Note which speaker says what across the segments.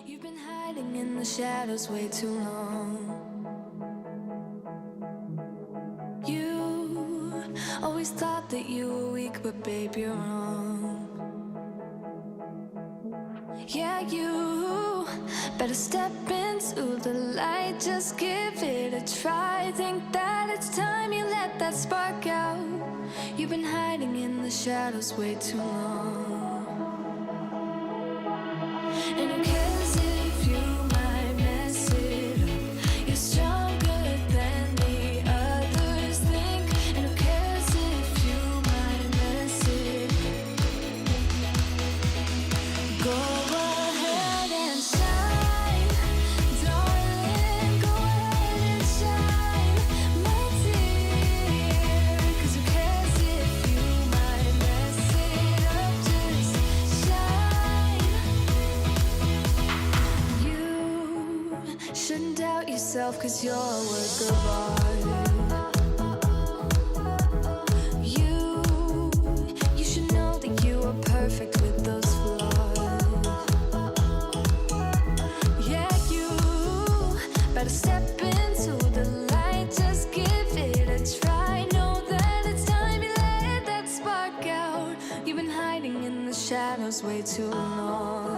Speaker 1: You've been hiding in the shadows way too long. You always thought that you were weak, but babe, you're wrong. Yeah, you better step into the light, just give it a try. Think that it's time you let that spark out. You've been hiding in the shadows way too long. And who cares if you might mess it up? You're stronger than the others think. And who cares if you might mess it up? Go ahead and shine, darling. Go ahead and shine, my dear. 'Cause who cares if you might mess it up? Just shine. You shouldn't doubt yourself, 'cause you're a work of art. You should know that you are perfect with those flaws. Yeah, you better step into the light, just give it a try. Know that it's time you let that spark out. You've been hiding in the shadows way too long.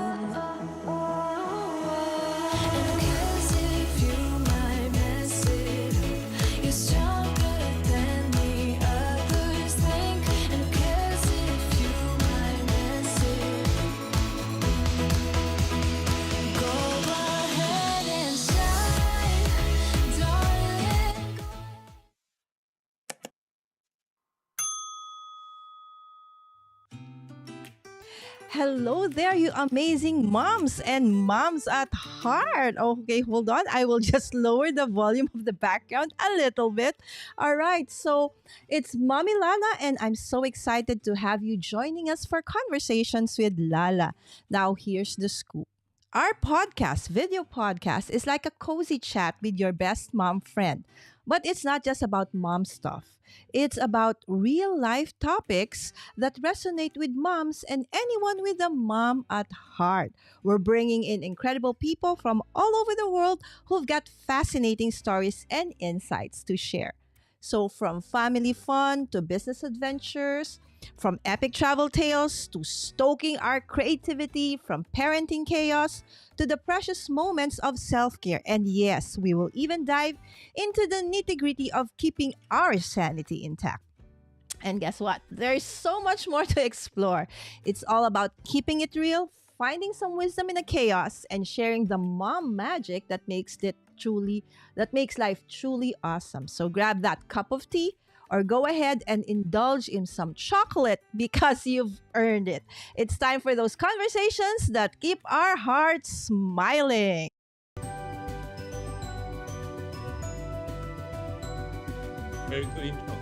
Speaker 1: And who cares if you might mess it up? You're stronger than the others think. And who cares if you might mess it up? Go ahead and shine, darling.
Speaker 2: Hello there, you amazing moms and moms at heart. Okay, hold on. I will just lower the volume of the background a little bit. All right, so it's Mommy Lala, and I'm so excited to have you joining us for Conversations with Lala. Now, here's the scoop. Our podcast, video podcast, is like a cozy chat with your best mom friend. But it's not just about mom stuff. It's about real life topics that resonate with moms and anyone with a mom at heart. We're bringing in incredible people from all over the world who've got fascinating stories and insights to share. So, from family fun to business adventures, from epic travel tales to stoking our creativity, from parenting chaos to the precious moments of self care. And yes, we will even dive into the nitty gritty of keeping our sanity intact. And guess what? There's so much more to explore. It's all about keeping it real, finding some wisdom in the chaos, and sharing the mom magic that makes life truly awesome. So grab that cup of tea or go ahead and indulge in some chocolate because you've earned it. It's time for those conversations that keep our hearts smiling.
Speaker 3: Very good intro.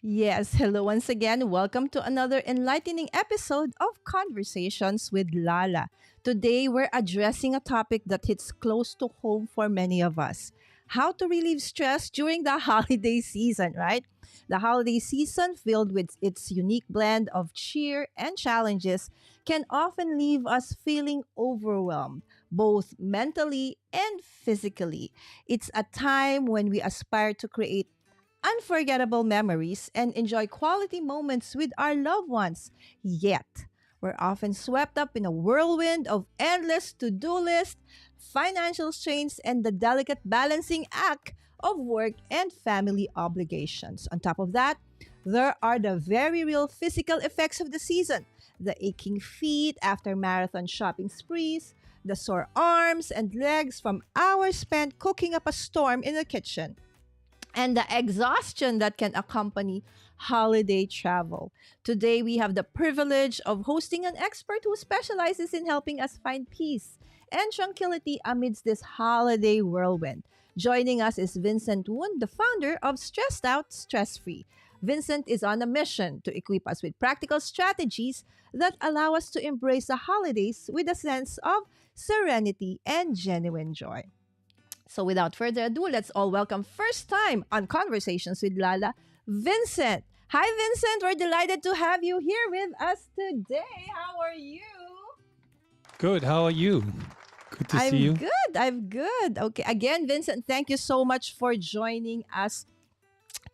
Speaker 2: Yes, hello once again. Welcome to another enlightening episode of Conversations with Lala. Today, we're addressing a topic that hits close to home for many of us: how to relieve stress during the holiday season, right? The holiday season, filled with its unique blend of cheer and challenges, can often leave us feeling overwhelmed, both mentally and physically. It's a time when we aspire to create unforgettable memories and enjoy quality moments with our loved ones. Yet, we're often swept up in a whirlwind of endless to do lists, financial strains, and the delicate balancing act of work and family obligations. On top of that, there are the very real physical effects of the season: the aching feet after marathon shopping sprees, the sore arms and legs from hours spent cooking up a storm in the kitchen, and the exhaustion that can accompany holiday travel. Today, we have the privilege of hosting an expert who specializes in helping us find peace and tranquility amidst this holiday whirlwind. Joining us is Vincent Woon, the founder of Stressed Out, Stress Free. Vincent is on a mission to equip us with practical strategies that allow us to embrace the holidays with a sense of serenity and genuine joy. So, without further ado, let's all welcome first time on Conversations with Lala, Vincent. Hi, Vincent. We're delighted to have you here with us today. How are you?
Speaker 3: Good. How are you? Good to see
Speaker 2: I'm
Speaker 3: you.
Speaker 2: good. I'm good. Okay. Again, Vincent, thank you so much for joining us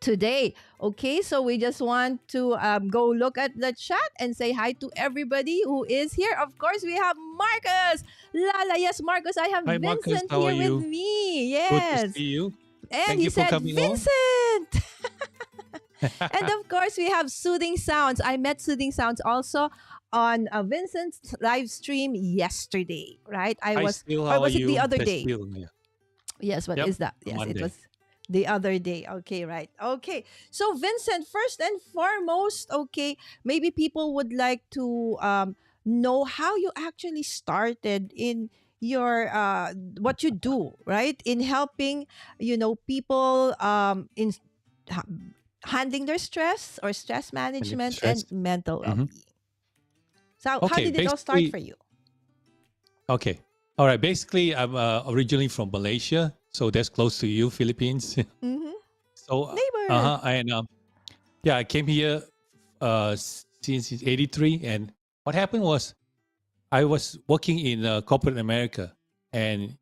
Speaker 2: today. Okay. So we just want to go look at the chat and say hi to everybody who is here. Of course, we have Marcus. Lala, yes, Marcus. I have
Speaker 3: Hi, Marcus.
Speaker 2: Vincent
Speaker 3: How are
Speaker 2: here with
Speaker 3: you?
Speaker 2: me.
Speaker 3: Good to
Speaker 2: Yes.
Speaker 3: see you.
Speaker 2: And
Speaker 3: Thank
Speaker 2: he
Speaker 3: you for
Speaker 2: said,
Speaker 3: coming on.
Speaker 2: Vincent. And of course, we have Soothing Sounds. I met Soothing Sounds also on Vincent's live stream yesterday, right?
Speaker 3: Hi, Steele.
Speaker 2: Or
Speaker 3: How are
Speaker 2: was it the
Speaker 3: you?
Speaker 2: other
Speaker 3: That's
Speaker 2: day?
Speaker 3: Steele. Yeah.
Speaker 2: Yes, what
Speaker 3: Yep.
Speaker 2: is that? Yes, it
Speaker 3: Monday.
Speaker 2: was the other day. Okay, right. Okay. So, Vincent, first and foremost, okay, maybe people would like to know how you actually started in your what you do, right? In helping, people in ha- handling their stress or stress
Speaker 3: And it's
Speaker 2: management and
Speaker 3: stress.
Speaker 2: mental
Speaker 3: hmm
Speaker 2: well-being. So, how
Speaker 3: Okay.
Speaker 2: did it all start
Speaker 3: Basically,
Speaker 2: for you?
Speaker 3: okay. All right. Basically, I'm originally from Malaysia, so that's close to you, Philippines.
Speaker 2: Mm-hmm.
Speaker 3: So,
Speaker 2: Neighbor.
Speaker 3: and yeah, I came here since '83, and what happened was I was working in corporate America, and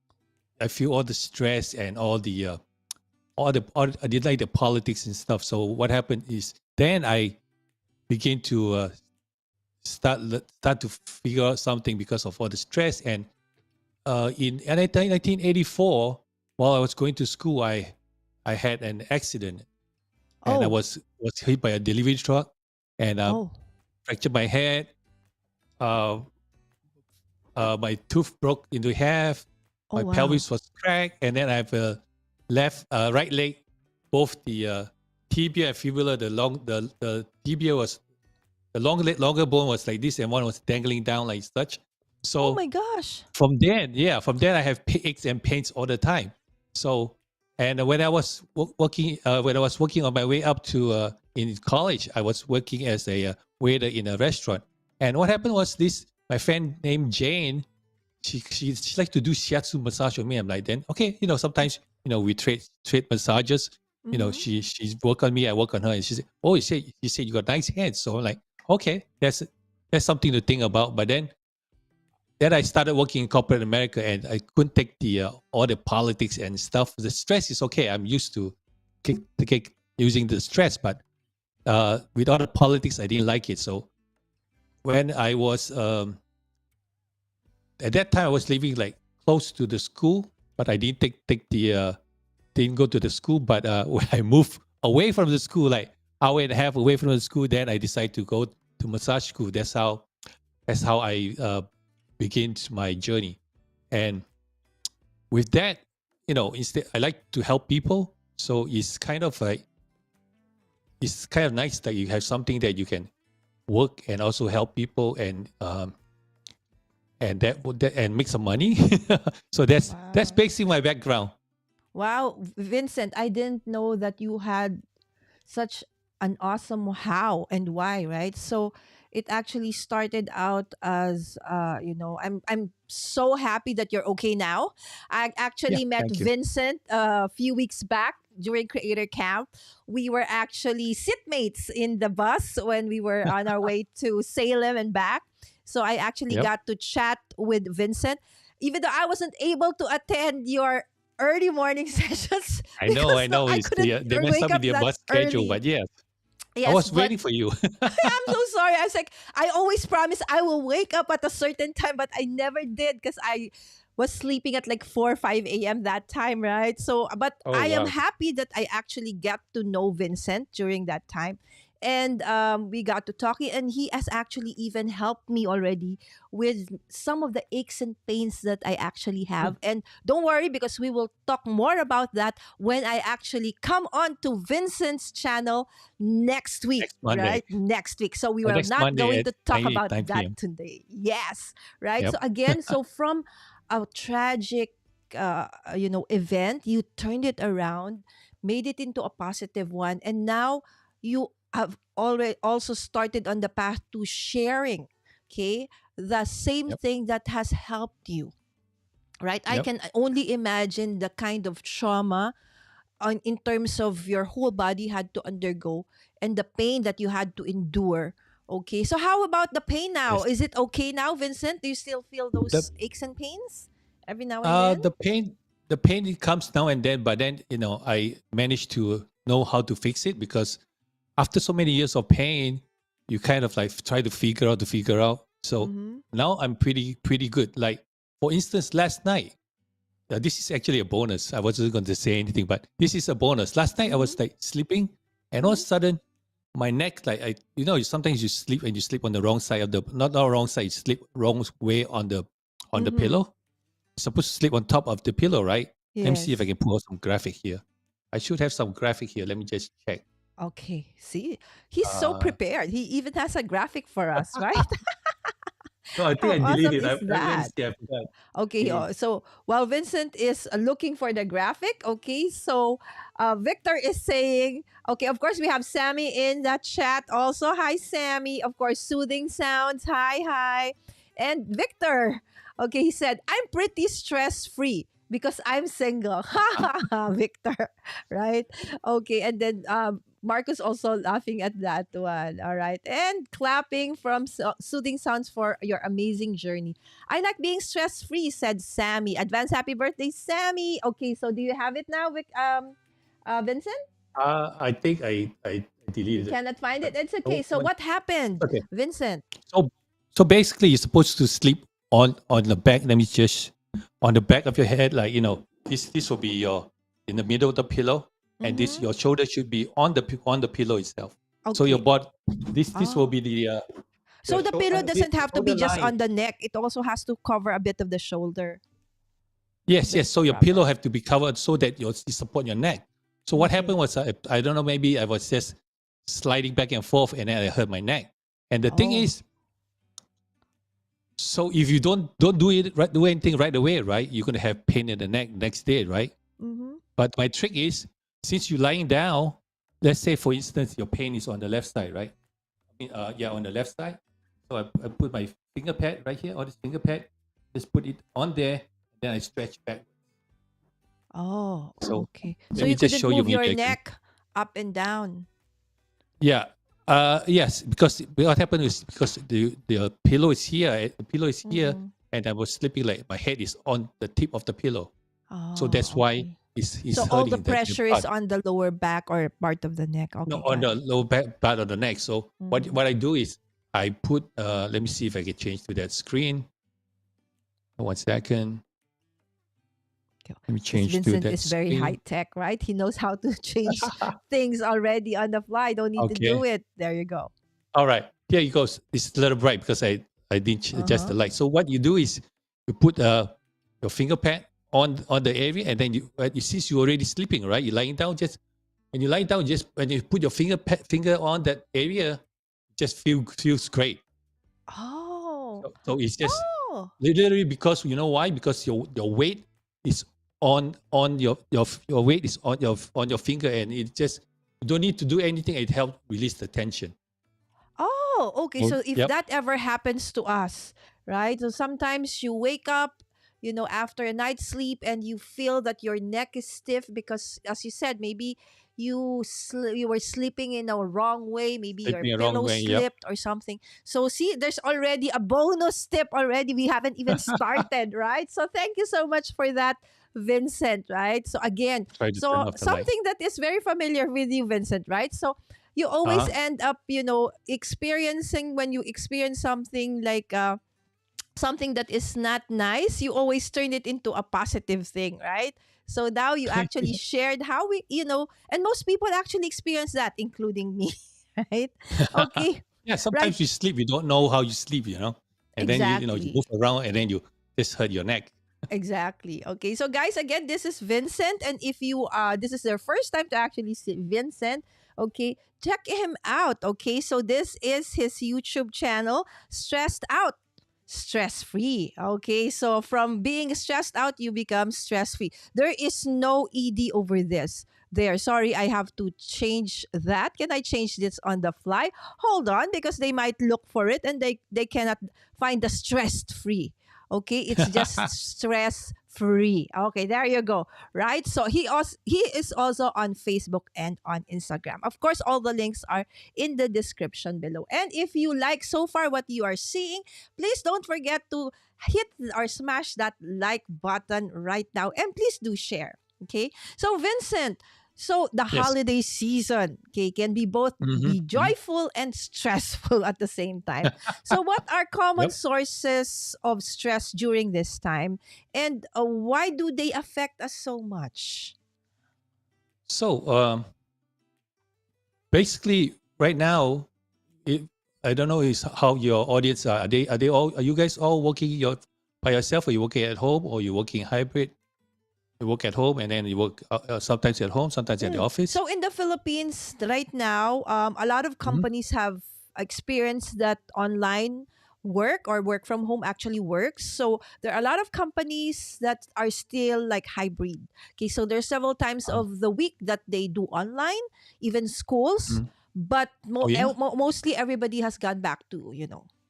Speaker 3: I feel all the stress and all I did like the politics and stuff. So what happened is then I began to start to figure out something because of all the stress. And in 1984, while I was going to school, I had an accident, and I
Speaker 2: Oh,
Speaker 3: was hit by a delivery truck, and
Speaker 2: oh,
Speaker 3: fractured my head. Uh, my tooth broke into half.
Speaker 2: oh,
Speaker 3: My
Speaker 2: wow.
Speaker 3: pelvis was cracked, and then I have a left right leg, both the tibia and fibula. The tibia was the longer bone was like this, and one was dangling down like such.
Speaker 2: Oh
Speaker 3: So
Speaker 2: my gosh.
Speaker 3: from then I have aches and pains all the time. So and when I was working on my way up to in college, I was working as a waiter in a restaurant. And what happened was this: my friend named Jane, she likes to do shiatsu massage on me. I'm like, then okay, sometimes we trade massages.
Speaker 2: Mm-hmm.
Speaker 3: She's work on me, I work on her, and she said, oh, you said you got nice hands. So I'm like, okay, that's something to think about. But then I started working in corporate America, and I couldn't take the all the politics and stuff. The stress is okay. I'm used to using the stress, but with all the politics, I didn't like it. So when I was at that time, I was living like close to the school, but I didn't take the didn't go to the school. But when I moved away from the school, like hour and a half away from the school, then I decided to go to massage school. That's how I began my journey. And with that, instead I like to help people. So it's kind of nice that you have something that you can work and also help people, and make some money. So that's
Speaker 2: Wow.
Speaker 3: basically my background.
Speaker 2: Wow, Vincent, I didn't know that you had such an awesome how and why, right? So it actually started out as I'm so happy that you're okay now. I
Speaker 3: Yeah,
Speaker 2: actually met
Speaker 3: thank you.
Speaker 2: Vincent a few weeks back during creator camp. We were actually sitmates in the bus when we were on our way to Salem and back. So I actually
Speaker 3: Yep.
Speaker 2: got to chat with Vincent even though I wasn't able to attend your early morning sessions
Speaker 3: I
Speaker 2: because no,
Speaker 3: know.
Speaker 2: I
Speaker 3: It's
Speaker 2: couldn't
Speaker 3: they messed
Speaker 2: wake
Speaker 3: up with
Speaker 2: up
Speaker 3: their
Speaker 2: that
Speaker 3: bus schedule,
Speaker 2: early.
Speaker 3: but yes, I
Speaker 2: Yes,
Speaker 3: was
Speaker 2: but
Speaker 3: waiting for you.
Speaker 2: I'm so sorry. I was like, I always promise I will wake up at a certain time, but I never did because I was sleeping at like 4 or 5 a.m. that time, right? So, but
Speaker 3: Oh
Speaker 2: I am
Speaker 3: wow.
Speaker 2: happy that I actually got to know Vincent during that time. And we got to talking, and he has actually even helped me already with some of the aches and pains that I actually
Speaker 3: Hmm.
Speaker 2: have. And don't worry, because we will talk more about that when I actually come on to Vincent's channel next week,
Speaker 3: Next Monday.
Speaker 2: right? Next week. So we are
Speaker 3: Next
Speaker 2: not
Speaker 3: Monday
Speaker 2: going
Speaker 3: at
Speaker 2: to talk
Speaker 3: 9,
Speaker 2: about
Speaker 3: 9
Speaker 2: that
Speaker 3: p.m.
Speaker 2: today. Yes, right?
Speaker 3: Yep.
Speaker 2: So again, so from a tragic event, you turned it around, made it into a positive one, and now you have already also started on the path to sharing, okay, the same
Speaker 3: Yep.
Speaker 2: thing that has helped you, right? I
Speaker 3: Yep.
Speaker 2: can only imagine the kind of trauma in terms of your whole body had to undergo and the pain that you had to endure. Okay, so how about the pain now?
Speaker 3: Yes.
Speaker 2: Is it okay now, Vincent? Do you still feel
Speaker 3: The
Speaker 2: those aches and pains every now and then?
Speaker 3: the pain, it comes now and then, but then I managed to know how to fix it because after so many years of pain, you kind of like try to figure out. So
Speaker 2: Mm-hmm.
Speaker 3: now I'm pretty good. Like for instance, last night, this is actually a bonus. I wasn't going to say anything, but this is a bonus. Last night I
Speaker 2: Mm-hmm.
Speaker 3: was like sleeping, and all of
Speaker 2: Mm-hmm.
Speaker 3: a sudden my neck, like sometimes you sleep and you sleep on the wrong side of the not wrong side, you sleep wrong way on the
Speaker 2: Mm-hmm.
Speaker 3: pillow. You're supposed to sleep on top of the pillow, right? Let me see if I
Speaker 2: Yes.
Speaker 3: can pull out some graphic here. I should have some graphic here. Let me just check.
Speaker 2: Okay. See, he's so
Speaker 3: Uh,
Speaker 2: prepared. He even has a graphic for us, right?
Speaker 3: no, I think
Speaker 2: How
Speaker 3: I
Speaker 2: awesome
Speaker 3: deleted it.
Speaker 2: is
Speaker 3: Let me
Speaker 2: that?
Speaker 3: see. I forgot.
Speaker 2: Okay,
Speaker 3: Okay.
Speaker 2: so while Vincent is looking for the graphic, okay, so Victor is saying, okay, of course, we have Sammy in that chat also. Hi, Sammy. Of course, Soothing Sounds. Hi, hi. And Victor, okay, he said, I'm pretty stress free because I'm single. Ha ha ha, Victor, right? Okay, and then Marcus also laughing at that one. All right, and clapping from Soothing Sounds for your amazing journey. I like being stress free, said Sammy. Advance happy birthday, Sammy. Okay, so do you have it now, Vincent?
Speaker 3: I think I
Speaker 2: You
Speaker 3: deleted it.
Speaker 2: cannot find it. It's okay.
Speaker 3: So,
Speaker 2: So what happened,
Speaker 3: okay.
Speaker 2: Vincent?
Speaker 3: So basically, you're supposed to sleep on the back. Let me just on the back of your head, like this will be your in the middle of the pillow, and this
Speaker 2: Mm-hmm.
Speaker 3: your shoulder should be on the pillow itself. So your
Speaker 2: Okay.
Speaker 3: body, this will
Speaker 2: Oh,
Speaker 3: be the
Speaker 2: so the pillow
Speaker 3: this
Speaker 2: doesn't have to be
Speaker 3: shoulder
Speaker 2: just
Speaker 3: line.
Speaker 2: on the neck. It also has to cover a bit of the shoulder.
Speaker 3: Yes,
Speaker 2: The
Speaker 3: yes. So your pillow
Speaker 2: rubber.
Speaker 3: have to be covered so that you support your neck. So what
Speaker 2: Okay.
Speaker 3: happened was I don't know, maybe I was just sliding back and forth, and then I hurt my neck. And the thing
Speaker 2: Oh.
Speaker 3: is, so if you don't do anything right away, right, you're gonna have pain in the neck next day, right?
Speaker 2: Mm-hmm.
Speaker 3: But my trick is, since you're lying down, let's say for instance your pain is on the left side, right? Yeah, on the left side. So I put my finger pad right here, or this finger pad, just put it on there, then I stretch back.
Speaker 2: Oh,
Speaker 3: So
Speaker 2: okay. So
Speaker 3: let me
Speaker 2: you
Speaker 3: just
Speaker 2: couldn't
Speaker 3: show you.
Speaker 2: move
Speaker 3: Maybe
Speaker 2: your
Speaker 3: I can.
Speaker 2: neck up and down.
Speaker 3: Yeah. Yes, because what happened is because the pillow is here, the pillow is here,
Speaker 2: Mm-hmm.
Speaker 3: and I was sleeping like my head is on the tip of the pillow, so that's
Speaker 2: Oh,
Speaker 3: why
Speaker 2: okay.
Speaker 3: it's
Speaker 2: So all the
Speaker 3: hurting that
Speaker 2: pressure is
Speaker 3: part.
Speaker 2: on the lower back or part of the neck.
Speaker 3: No,
Speaker 2: Okay,
Speaker 3: on
Speaker 2: got
Speaker 3: the
Speaker 2: it.
Speaker 3: lower back part of the neck. So
Speaker 2: Mm-hmm.
Speaker 3: what I do is I put. Let me see if I can change to that screen. 1 second. Let me
Speaker 2: Because
Speaker 3: change to
Speaker 2: Vincent
Speaker 3: that
Speaker 2: is very high
Speaker 3: screen.
Speaker 2: tech, right? He knows how to change things already on the fly. Don't need to do
Speaker 3: Okay.
Speaker 2: it. There you go.
Speaker 3: All right. Here it goes. It's a little bright because I didn't
Speaker 2: Uh
Speaker 3: adjust the
Speaker 2: huh.
Speaker 3: light. So what you do is you put your finger pad on the area, and then you since you're already sleeping, right? You're lying down. Just when you lie down, just when you put your finger on that area, just feels great.
Speaker 2: Oh,
Speaker 3: So it's just
Speaker 2: oh,
Speaker 3: literally because you know why? Because your weight is on your weight is on your finger, and it just you don't need to do anything. It helps release the tension.
Speaker 2: oh. Okay.
Speaker 3: Oh,
Speaker 2: So if
Speaker 3: yep.
Speaker 2: that ever happens to us, right? So sometimes you wake up, after a night's sleep and you feel that your neck is stiff because, as you said, maybe you were sleeping in a wrong way. Maybe your
Speaker 3: Sleeping the wrong
Speaker 2: pillow
Speaker 3: way. Yep.
Speaker 2: slipped or something. So see, there's already a bonus tip already. We haven't even started, right? So thank you so much for that, Vincent. Right. So again,
Speaker 3: Try to turn
Speaker 2: so
Speaker 3: off the light.
Speaker 2: something that is very familiar with you, Vincent. Right. So you always
Speaker 3: Uh-huh.
Speaker 2: end up, experiencing when you experience something like something that is not nice, you always turn it into a positive thing, right? So now you actually shared how and most people actually experience that, including me, right? Okay,
Speaker 3: Yeah,
Speaker 2: right.
Speaker 3: sometimes you sleep, you don't know how you sleep, and then you
Speaker 2: Exactly.
Speaker 3: move around, and then you just hurt your neck.
Speaker 2: Exactly. Okay. So guys, again, this is Vincent, and if you this is their first time to actually see Vincent, okay, check him out. Okay. So this is his YouTube channel, Stressed Out. stress free. Okay, so from being stressed out, you become stress free. There is no ED over this. There, sorry, I have to change that. Can I change this on the fly? Hold on, because they might look for it and they cannot find the stress free. Okay, it's just stress free. Okay, there you go. Right? So he is also on Facebook and on Instagram. Of course, all the links are in the description below. And if you like so far what you are seeing, please don't forget to hit or smash that like button right now, and please do share. Okay? So Vincent, so the
Speaker 3: Yes.
Speaker 2: holiday season, okay, can be both
Speaker 3: Mm-hmm.
Speaker 2: be joyful and stressful at the same time. So what are common
Speaker 3: Yep.
Speaker 2: sources of stress during this time, and why do they affect us so much?
Speaker 3: So basically, right now, it, I don't know is how your audience are. Are they all? Are you guys all working by yourself, or you working at home, or you working hybrid? You work at home and then you work sometimes at home, sometimes at the office.
Speaker 2: So in the Philippines right now, a lot of
Speaker 3: Mhm.
Speaker 2: companies have experienced that online work or work from home actually works. So there are a lot of companies that are still like hybrid. Okay, so there's several times
Speaker 3: Uh,
Speaker 2: of the week that they do online, even schools,
Speaker 3: mhm.
Speaker 2: but
Speaker 3: Oh yeah,
Speaker 2: mostly everybody has gone back to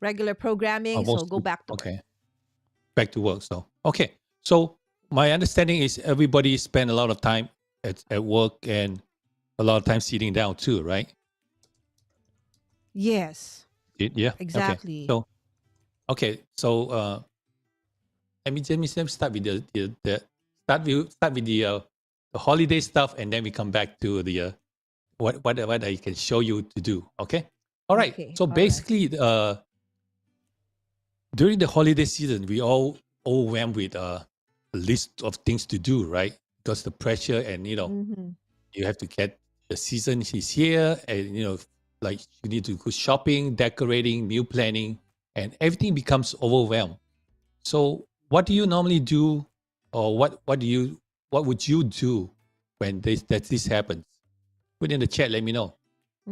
Speaker 2: regular programming. So
Speaker 3: almost.
Speaker 2: go back to work.
Speaker 3: Okay, back to work. So okay, so my understanding is everybody spend a lot of time at work and a lot of time sitting down too, right?
Speaker 2: Yes,
Speaker 3: Yeah. Okay.
Speaker 2: exactly.
Speaker 3: So okay. So let me start with the holiday stuff, and then we come back to the what I can show you to do. Okay. All right.
Speaker 2: Okay,
Speaker 3: So
Speaker 2: all right.
Speaker 3: basically, during the holiday season, we all overwhelmed with a list of things to do, right? Because the pressure, and
Speaker 2: Mm-hmm.
Speaker 3: you have to get the season is here, and like you need to go shopping, decorating, meal planning, and everything becomes overwhelmed. So, what do you normally do, or what would you do when this happens? Put in the chat. Let me know.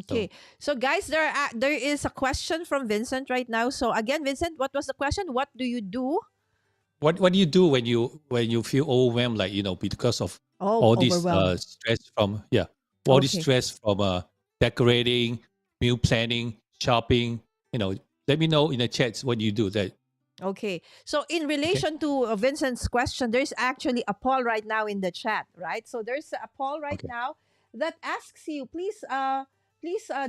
Speaker 3: So,
Speaker 2: Okay. So guys, there is a question from Vincent right now. So again, Vincent, what was the question? What do you do?
Speaker 3: what do you do when you feel overwhelmed, like because of
Speaker 2: Oh,
Speaker 3: all this
Speaker 2: overwhelmed.
Speaker 3: stress from all this
Speaker 2: Okay.
Speaker 3: stress from decorating, meal planning, shopping. You know, let me know in the chats what you do. That
Speaker 2: Okay. So in
Speaker 3: okay?
Speaker 2: relation to Vincent's question, there's actually a poll right now in the chat, right? So there's a poll right
Speaker 3: Okay.
Speaker 2: now that asks you, please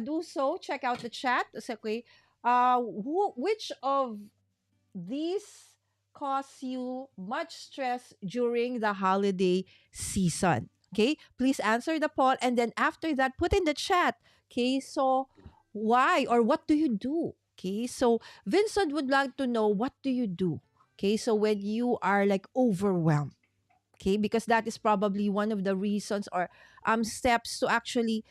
Speaker 2: do so. Check out the chat. It's okay. Which of these cause you much stress during the holiday season? Okay, please answer the poll, and then after that, put in the chat. Okay, so why or what do you do? Okay, so Vincent would like to know, what do you do? Okay, so when you are like overwhelmed, okay, because that is probably one of the reasons or steps to actually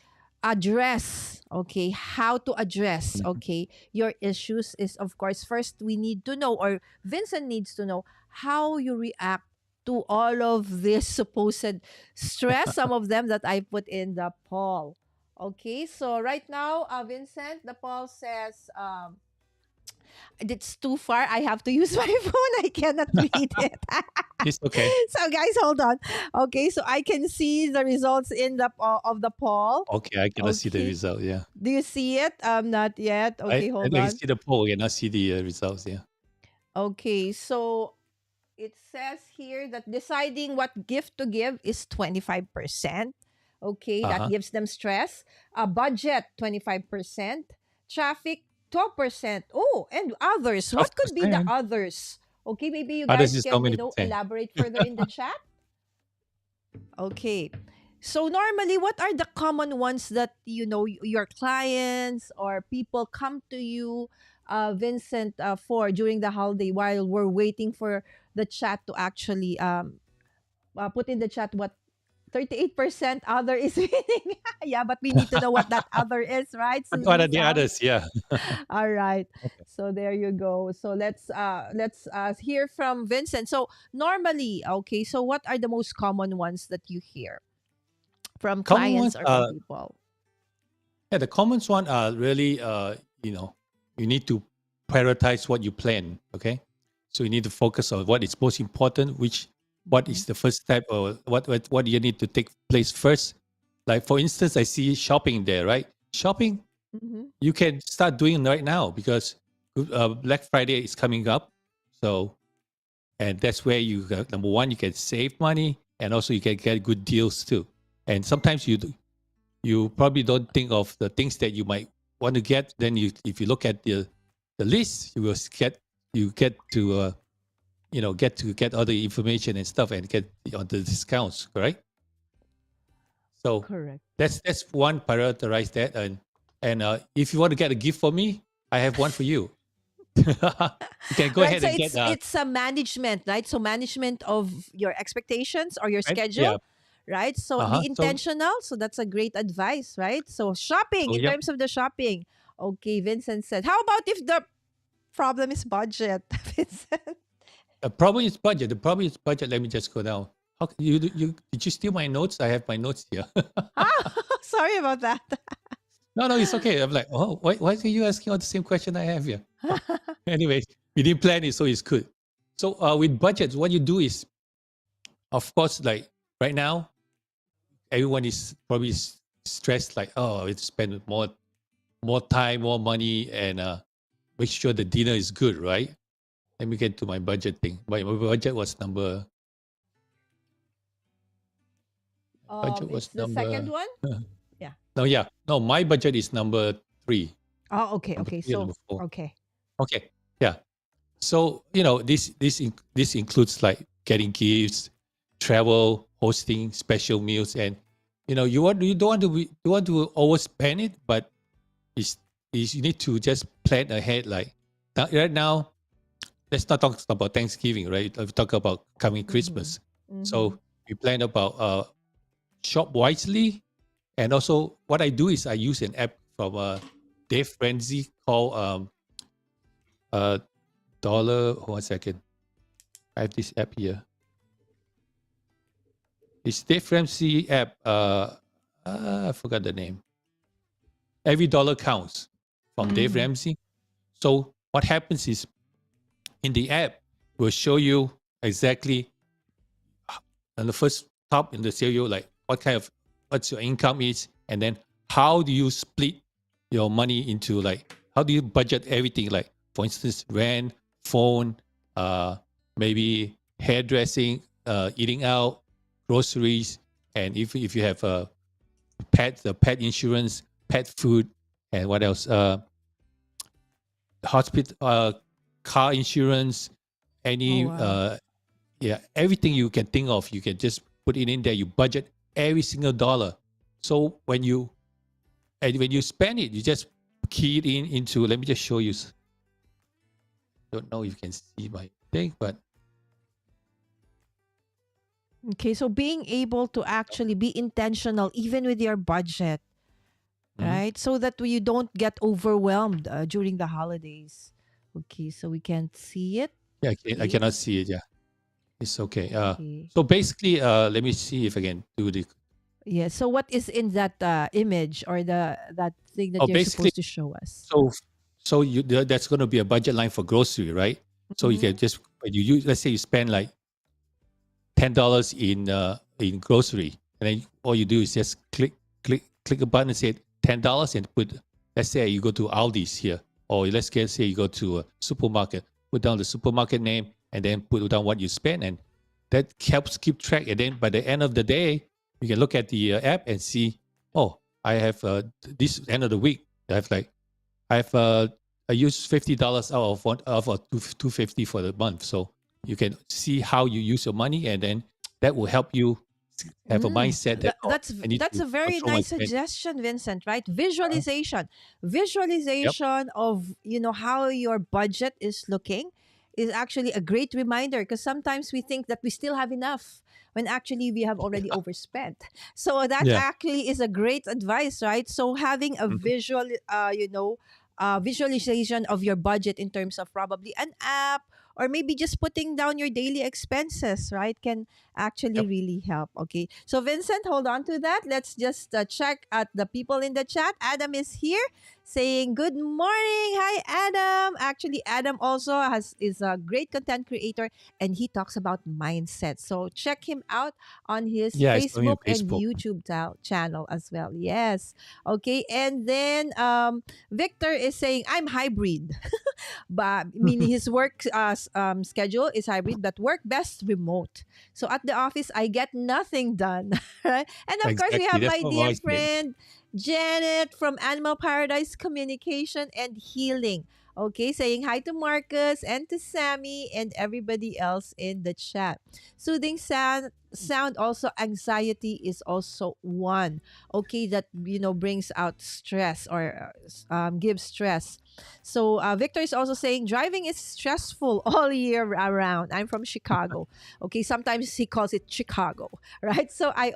Speaker 2: address, okay, how to address,
Speaker 3: Mhm.
Speaker 2: okay, your issues is, of course, first we need to know, or Vincent needs to know, how you react to all of this supposed stress, some of them that I put in the poll. Okay, so right now, Vincent, the poll says it's too far. I have to use my phone. I cannot read it.
Speaker 3: It's okay.
Speaker 2: So guys, hold on. Okay, so I can see the results in the of the poll.
Speaker 3: Okay, I cannot see the
Speaker 2: Okay,
Speaker 3: result. Yeah,
Speaker 2: do you see it? Not yet. Okay,
Speaker 3: I
Speaker 2: hold
Speaker 3: can
Speaker 2: on.
Speaker 3: see the poll. I cannot see the results. Yeah.
Speaker 2: Okay, so it says here that deciding what gift to give is 25%. Okay,
Speaker 3: Uh
Speaker 2: that
Speaker 3: huh.
Speaker 2: gives them stress. A budget, 25%. Traffic, 12%. Oh, and others.
Speaker 3: Twelve
Speaker 2: What could be the
Speaker 3: percent.
Speaker 2: others? Okay, maybe you
Speaker 3: Others
Speaker 2: guys
Speaker 3: is how
Speaker 2: can,
Speaker 3: many percent?
Speaker 2: elaborate further in the chat. Okay. So normally, what are the common ones that your clients or people come to you, Vincent, for during the holiday while we're waiting for the chat to actually put in the chat what 38% other is winning. Yeah, but we need to know what that other is, right,
Speaker 3: What
Speaker 2: Susie
Speaker 3: are the
Speaker 2: Sam?
Speaker 3: others? Yeah.
Speaker 2: All right.
Speaker 3: Okay.
Speaker 2: So there you go. So let's hear from Vincent. So normally, okay, so what are the most common ones that you hear from
Speaker 3: Common
Speaker 2: clients
Speaker 3: ones.
Speaker 2: or from people?
Speaker 3: Yeah, the common one are really, you need to prioritize what you plan. Okay, So you need to focus on what is most important, what
Speaker 2: Mhm.
Speaker 3: is the first step, or what do you need to take place first. Like for instance, I see shopping there, right? Shopping
Speaker 2: Mhm.
Speaker 3: you can start doing right now because Black Friday is coming up. So and that's where number one, you can save money, and also you can get good deals too. And sometimes you probably don't think of the things that you might want to get. Then if you look at the list, you get to get all the information and stuff and get on the discounts, correct? So
Speaker 2: Correct.
Speaker 3: that's one prioritize that. And if you want to get a gift for me, I have one for you. You can go
Speaker 2: Right.
Speaker 3: ahead
Speaker 2: So
Speaker 3: and get
Speaker 2: it's a management, right? So management of your expectations or your
Speaker 3: right? Yeah.
Speaker 2: schedule, right? So
Speaker 3: Uh-huh.
Speaker 2: be intentional. So that's a great advice, right? So shopping, in
Speaker 3: Yep.
Speaker 2: terms of the shopping. Okay, Vincent said. How about if the problem is budget, Vincent?
Speaker 3: The problem is budget. The problem is budget. Let me just go down. How you did you steal my notes? I have my notes here.
Speaker 2: Ah, sorry about that.
Speaker 3: No, it's okay. I'm like, oh, why are you asking all the same question I have here? Oh, anyways, we didn't plan it, so it's good. So with budgets, what you do is, of course, like right now, everyone is probably stressed, like, oh, it's spend more time, more money, and make sure the dinner is good, right? Let me get to my budget thing. My budget was
Speaker 2: It's the second one.
Speaker 3: uh,
Speaker 2: Yeah.
Speaker 3: no, yeah, no, my budget is number three,
Speaker 2: Oh, okay,
Speaker 3: number
Speaker 2: okay.
Speaker 3: three, and
Speaker 2: So
Speaker 3: number four.
Speaker 2: okay.
Speaker 3: Okay, yeah. So this includes like getting gifts, travel, hosting special meals, and you don't want to you want to overspend it, but it's, you need to just plan ahead. Like right now, let's not talk about Thanksgiving, right? Let's talk about coming
Speaker 2: Mm-hmm.
Speaker 3: Christmas.
Speaker 2: Mm-hmm.
Speaker 3: So we plan about shop wisely, and also what I do is I use an app from Dave Ramsey called uh dollar. One second, I have this app here. It's Dave Ramsey app. I forgot the name. Every dollar counts from Dave
Speaker 2: Mm-hmm.
Speaker 3: Ramsey. So what happens is in the app will show you exactly on the first top in the serial, like what's your income is, and then how do you split your money into, like, how do you budget everything, like for instance rent, phone, maybe hairdressing, eating out, groceries, and if you have a the pet insurance, pet food, and what else, hospital, car insurance,
Speaker 2: Oh
Speaker 3: any
Speaker 2: wow.
Speaker 3: yeah, everything you can think of, you can just put it in there. You budget every single dollar. So when you spend it, you just key it into. Let me just show you. Don't know if you can see my thing, but
Speaker 2: Okay, so being able to actually be intentional even with your budget,
Speaker 3: mhm.
Speaker 2: right? So that you don't get overwhelmed during the holidays. Okay, so we can't see it.
Speaker 3: Yeah, I
Speaker 2: Okay.
Speaker 3: cannot see it. Yeah, it's okay.
Speaker 2: Okay.
Speaker 3: So basically, let me see if I can do the.
Speaker 2: Yeah. So what is in that image or the that thing that
Speaker 3: Oh,
Speaker 2: you're
Speaker 3: basically,
Speaker 2: supposed to show us?
Speaker 3: so that's going to be a budget line for grocery, right? So you
Speaker 2: Mm-hmm.
Speaker 3: can just when you use, let's say you spend like $10 in grocery, and then all you do is just click a button and say $10 and put. Let's say you go to Aldi's here, or say you go to a supermarket, put down the supermarket name, and then put down what you spend, and that helps keep track. And then by the end of the day, you can look at the app and see, oh, I have this end of the week. I have like I've I use $50 out of one of a 250 for the month. So you can see how you use your money, and then that will help you have a mindset that, oh, I need
Speaker 2: That's
Speaker 3: to
Speaker 2: a very
Speaker 3: control my
Speaker 2: nice
Speaker 3: spend.
Speaker 2: suggestion, Vincent, right?
Speaker 3: Uh, yep.
Speaker 2: Visualization of, how your budget is looking is actually a great reminder, because sometimes we think that we still have enough when actually we have already overspent. So that
Speaker 3: Yeah.
Speaker 2: actually is a great advice, right? So having a
Speaker 3: Mhm.
Speaker 2: visualization of your budget in terms of probably an app, or maybe just putting down your daily expenses, right, can actually
Speaker 3: Yep.
Speaker 2: really help. Okay. So, Vincent, hold on to that. Let's just check at the people in the chat. Adam is here saying, "Good morning. Hi, Adam." Actually, Adam also is a great content creator and he talks about mindset. So, check him out on his
Speaker 3: Yeah, I saw him on
Speaker 2: Facebook and
Speaker 3: Facebook.
Speaker 2: YouTube channel as well. Yes. Okay. And then Victor is saying, "I'm hybrid." But meaning his work schedule is hybrid, but work best remote. So at the office, I get nothing done. Right? And of course, we
Speaker 3: Exactly.
Speaker 2: have
Speaker 3: That's
Speaker 2: my
Speaker 3: what
Speaker 2: dear
Speaker 3: I said.
Speaker 2: friend Janet from Animal Paradise Communication and Healing. Okay, saying hi to Marcus and to Sammy and everybody else in the chat. Soothing sound also anxiety is also one. Okay, that brings out stress or gives stress. So Victor is also saying driving is stressful all year around. I'm from Chicago. Okay, sometimes he calls it Chicago, right? So I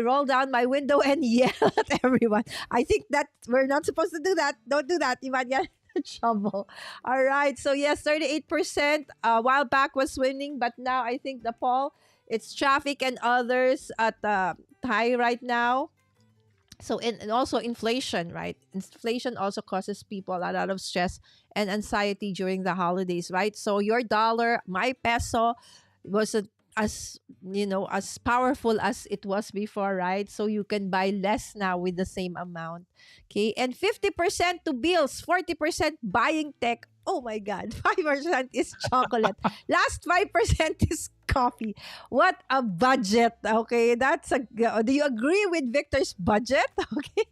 Speaker 2: roll down my window and yell at everyone. I think that we're not supposed to do that. Don't do that. You might get in trouble. All right. So yes, 38% a while back was winning, but now I think the poll it's traffic and others at high right now. So and also inflation, right? Inflation also causes people a lot of stress and anxiety during the holidays, right? So your dollar, my peso, wasn't as as powerful as it was before, right? So you can buy less now with the same amount. Okay, and 50% to bills, 40% buying tech. Oh my God, 5% is chocolate. Last 5% is coffee. What a budget. Okay, that's a. Do you agree with Victor's budget? Okay,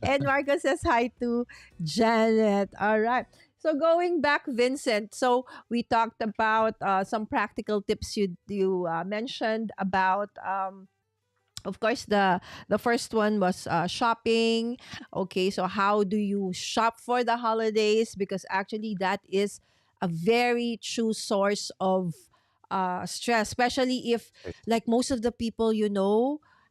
Speaker 2: and Marco says hi to Janet. All right. So going back, Vincent. So we talked about some practical tips you mentioned about. Of course, the first one was shopping. Okay, so how do you shop for the holidays? Because actually, that is a very true source of stress, especially if like most of the people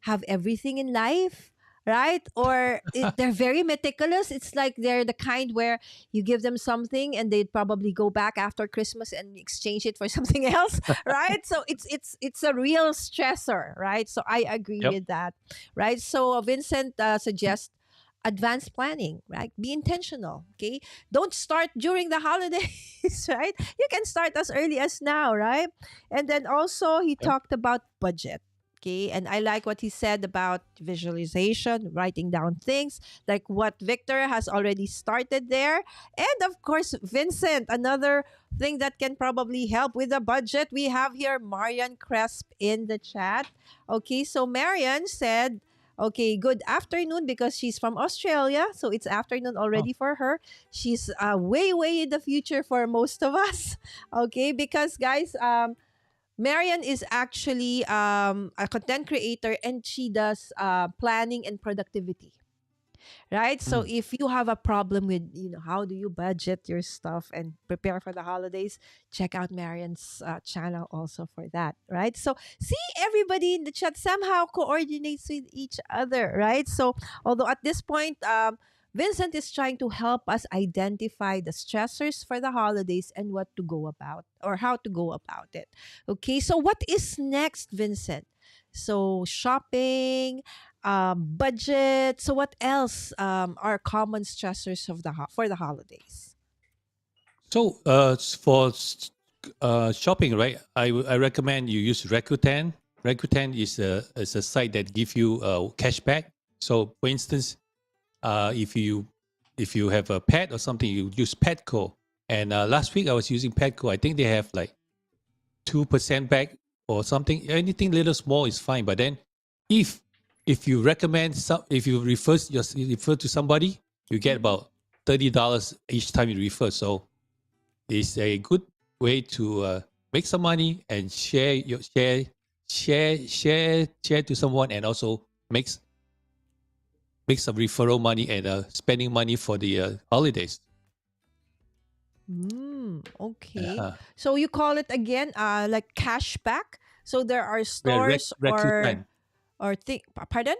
Speaker 2: have everything in life, right? Or they're very meticulous. It's like they're the kind where you give them something and they'd probably go back after Christmas and exchange it for something else, right? So it's a real stressor, right? So I agree
Speaker 3: Yep.
Speaker 2: with that, right? So Vincent suggests advanced planning, right? Be intentional, okay? Don't start during the holidays, right? You can start as early as now, right? And then also he
Speaker 3: Yep.
Speaker 2: talked about budget. Okay, and I like what he said about visualization, writing down things, like what Victor has already started there. And of course, Vincent, another thing that can probably help with the budget. We have here Marian Cresp in the chat. Okay, so Marian said, okay, good afternoon because she's from Australia. So it's afternoon
Speaker 3: Oh,
Speaker 2: already for her. She's way, way in the future for most of us. Okay, because guys, Marian is actually a content creator and she does planning and productivity, right? So
Speaker 3: mm.
Speaker 2: if you have a problem with, how do you budget your stuff and prepare for the holidays, check out Marian's channel also for that, right? So see, everybody in the chat somehow coordinates with each other, right? So although at this point, Vincent is trying to help us identify the stressors for the holidays and what to go about or how to go about it. Okay, so what is next, Vincent? So shopping, budget. So what else are common stressors of for the holidays?
Speaker 3: So for shopping, right? I recommend you use Rakuten. Rakuten is a site that gives you cashback. So for instance, if you have a pet or something, you use Petco. And last week I was using Petco. I think they have like 2% back or something. Anything little small is fine. But then if if you recommend some, if you refer to somebody, you get
Speaker 2: Mm-hmm.
Speaker 3: about $30 each time you refer. So it's a good way to make some money and share to someone, and also make some referral money and spending money for the holidays.
Speaker 2: Okay.
Speaker 3: Uh,
Speaker 2: So you call it again like cashback. So there are stores
Speaker 3: Rakuten.
Speaker 2: or pardon?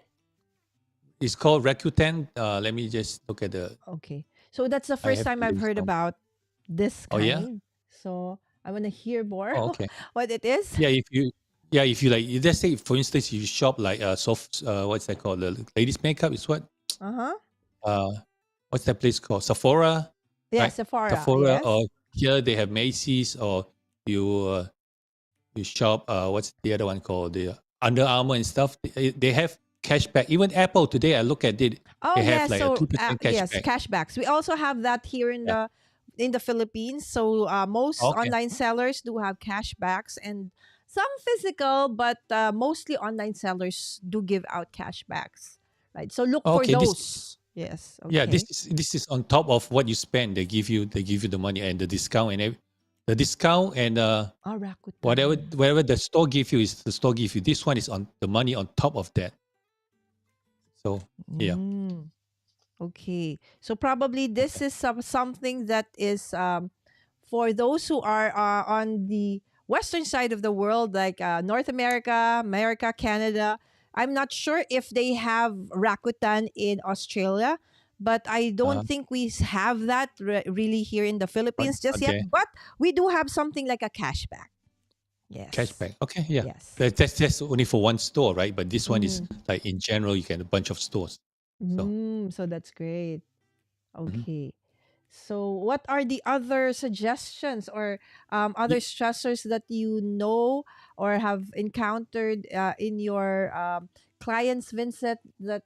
Speaker 3: It's called Rakuten. Let me just look at the.
Speaker 2: Okay. So that's the
Speaker 3: I
Speaker 2: first
Speaker 3: have
Speaker 2: time
Speaker 3: the
Speaker 2: I've
Speaker 3: link
Speaker 2: heard
Speaker 3: some.
Speaker 2: about this
Speaker 3: Oh yeah.
Speaker 2: kind. So I want to hear more
Speaker 3: Oh okay.
Speaker 2: what it is.
Speaker 3: Yeah. If you yeah, if you like, let's say for instance, you shop like soft, what's that called? The ladies' makeup is what?
Speaker 2: Uh-huh.
Speaker 3: Uh, what's that place called? Sephora,
Speaker 2: Yeah,
Speaker 3: right?
Speaker 2: Sephora.
Speaker 3: Sephora, or
Speaker 2: Yes.
Speaker 3: here they have Macy's, or you you shop. What's the other one called? The Under Armour and stuff. They have cashback. Even Apple today, I look at it,
Speaker 2: Oh
Speaker 3: they have
Speaker 2: yes,
Speaker 3: like a
Speaker 2: so
Speaker 3: 2%
Speaker 2: yes,
Speaker 3: cashback.
Speaker 2: cashbacks. We also have that here
Speaker 3: Yeah.
Speaker 2: in the Philippines. So most
Speaker 3: Okay.
Speaker 2: online sellers do have cashbacks and some physical, but mostly online sellers do give out cashbacks. Right. So look for
Speaker 3: Okay. This
Speaker 2: those. Yes.
Speaker 3: Yeah,
Speaker 2: Okay.
Speaker 3: this is on top of what you spend. They give you the money and the discount and the discount and
Speaker 2: Oh, Rakuten.
Speaker 3: whatever the store give you is the store give you. This one is on the money on top of that. So yeah,
Speaker 2: Mm. Okay. So probably this is something that is for those who are on the western side of the world, like North America, America, Canada. I'm not sure if they have Rakuten in Australia, but I don't
Speaker 3: uh,
Speaker 2: think we have that really here in the Philippines just
Speaker 3: not
Speaker 2: yet.
Speaker 3: there.
Speaker 2: But we do have something like a cashback. Yes.
Speaker 3: Cashback. Okay, yeah.
Speaker 2: Yes.
Speaker 3: That's only for one store, right? But this one is
Speaker 2: Mm-hmm.
Speaker 3: like in general, you get a bunch of stores. So
Speaker 2: So that's great.
Speaker 3: mhm.
Speaker 2: Okay. So, what are the other suggestions or other
Speaker 3: Y-
Speaker 2: stressors that you know or have encountered in your clients, Vincent, that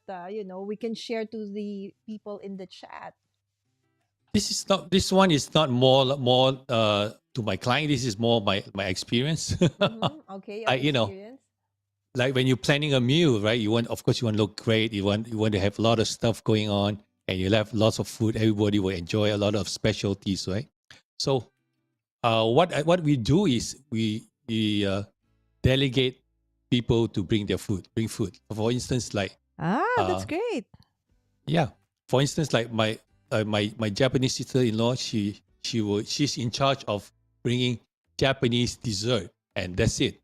Speaker 2: we can share to the people in the chat?
Speaker 3: this one is not more to my client. This is more my experience.
Speaker 2: Okay, your
Speaker 3: I you know
Speaker 2: experience.
Speaker 3: like when you're planning a meal, right? You want, of course, you want to look great. You want to have a lot of stuff going on, and you have lots of food. Everybody will enjoy a lot of specialties, right? So, what we do is we delegate people to bring food. For instance, like
Speaker 2: Ah, that's
Speaker 3: uh,
Speaker 2: great.
Speaker 3: yeah, for instance, like my Japanese sister-in-law, she's in charge of bringing Japanese dessert, and that's it.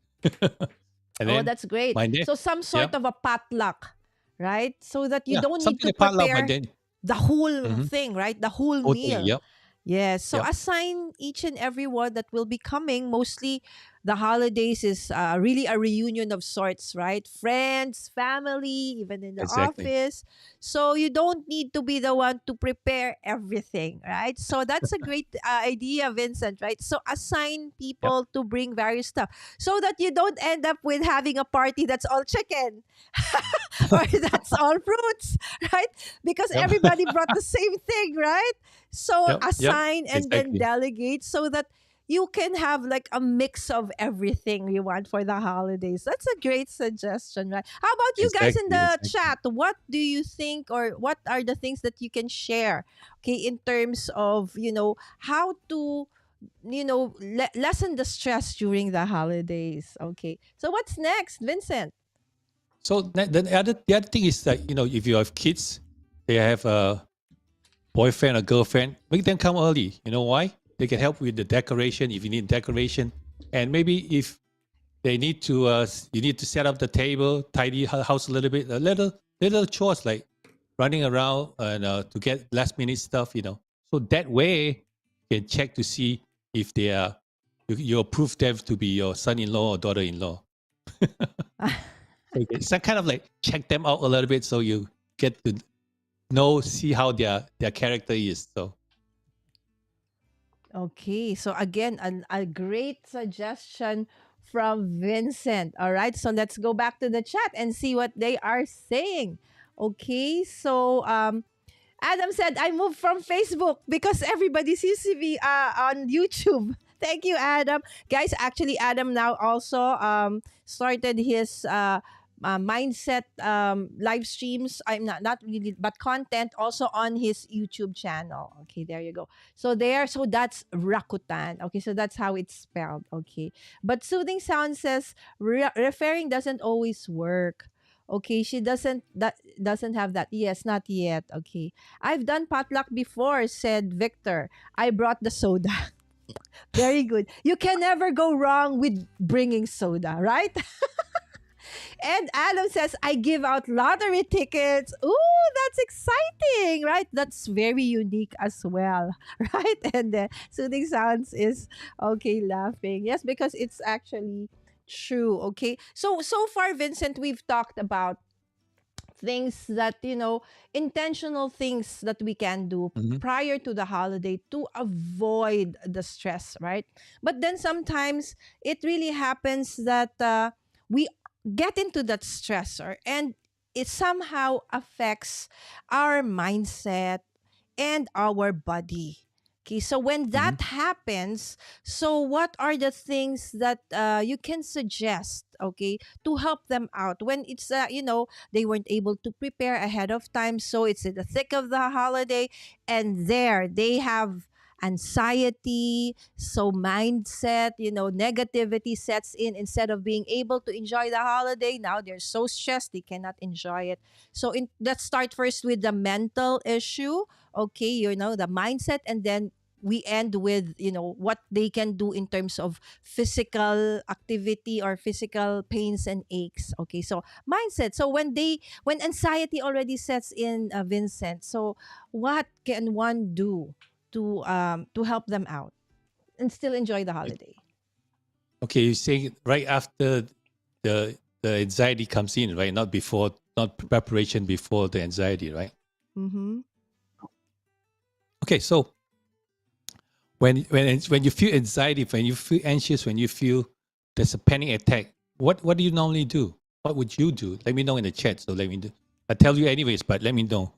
Speaker 3: And
Speaker 2: Oh,
Speaker 3: then
Speaker 2: that's great.
Speaker 3: my
Speaker 2: So,
Speaker 3: next,
Speaker 2: some
Speaker 3: yeah.
Speaker 2: sort of a potluck, right? So that you
Speaker 3: Yeah,
Speaker 2: don't need
Speaker 3: something
Speaker 2: to
Speaker 3: like potluck, but
Speaker 2: prepare
Speaker 3: then
Speaker 2: the whole
Speaker 3: mhm,
Speaker 2: thing, right? The whole
Speaker 3: totally,
Speaker 2: meal.
Speaker 3: yep,
Speaker 2: Yes. So
Speaker 3: yep,
Speaker 2: assign each and every one that will be coming. Mostly the holidays is really a reunion of sorts, right? Friends, family, even in the
Speaker 3: exactly,
Speaker 2: office. So you don't need to be the one to prepare everything, right? So that's a great idea, Vincent, right? So assign
Speaker 3: yep,
Speaker 2: people to bring various stuff so that you don't end up with having a party that's all chicken or that's all fruits, right? Because
Speaker 3: yep,
Speaker 2: everybody brought the same thing, right? So
Speaker 3: yep,
Speaker 2: assign and then
Speaker 3: exactly,
Speaker 2: delegate so that you can have like a mix of everything you want for the holidays. That's a great suggestion, right? How about you guys in
Speaker 3: exactly,
Speaker 2: the
Speaker 3: exactly.
Speaker 2: chat? What do you think or what are the things that you can share? Okay, in terms of, how to, lessen the stress during the holidays. Okay. So what's next, Vincent?
Speaker 3: So the other thing is that if you have kids, they have a boyfriend or girlfriend, make them come early. You know why? They can help with the decoration if you need decoration, and maybe if they need to you need to set up the table, tidy house a little bit, a little chores like running around and to get last minute stuff. So that way you can check to see if they are you approve them to be your son-in-law or daughter-in-law. So it's a kind of like check them out a little bit so you get to see how their character is. So
Speaker 2: Okay, so again, a great suggestion from Vincent. All right, so let's go back to the chat and see what they are saying. Okay, so Adam said, I moved from Facebook because everybody seems to be on YouTube. Thank you, Adam. Guys, actually, Adam now also started his mindset live streams. I'm not really, but content also on his YouTube channel. Okay, there you go. So that's Rakuten. Okay, so that's how it's spelled. Okay, but Soothing Sound says referring doesn't always work. Okay, she doesn't have that. Yes, not yet. Okay. I've done potluck before, said Victor. I brought the soda. Very good. You can never go wrong with bringing soda, right? And Adam says, I give out lottery tickets. Ooh, that's exciting, right? That's very unique as well, right? And Soothing Sounds is okay laughing. Yes, because it's actually True. Okay. So far, Vincent, we've talked about things that, intentional things that we can do
Speaker 3: Hmm.
Speaker 2: prior to the holiday to avoid the stress, right? But then sometimes it really happens that we get into that stressor, and it somehow affects our mindset and our body. Okay, so when
Speaker 3: Hmm.
Speaker 2: that happens, so what are the things that you can suggest, okay, to help them out when it's, they weren't able to prepare ahead of time, so it's in the thick of the holiday, and there they have anxiety, so mindset, negativity sets in. Instead of being able to enjoy the holiday, now they're so stressed they cannot enjoy it. So let's start first with the mental issue. Okay, the mindset, and then we end with, what they can do in terms of physical activity or physical pains and aches. Okay, so mindset. So when anxiety already sets in, Vincent, so what can one do to help them out and still enjoy the holiday?
Speaker 3: Okay, you say right after the anxiety comes in, right? Not before, not preparation before the anxiety, right?
Speaker 2: Mm-hmm.
Speaker 3: Okay, so when you feel anxiety, when you feel anxious, when you feel there's a panic attack, what do you normally do? What would you do? Let me know in the chat. So let me do. I tell you anyways, but let me know.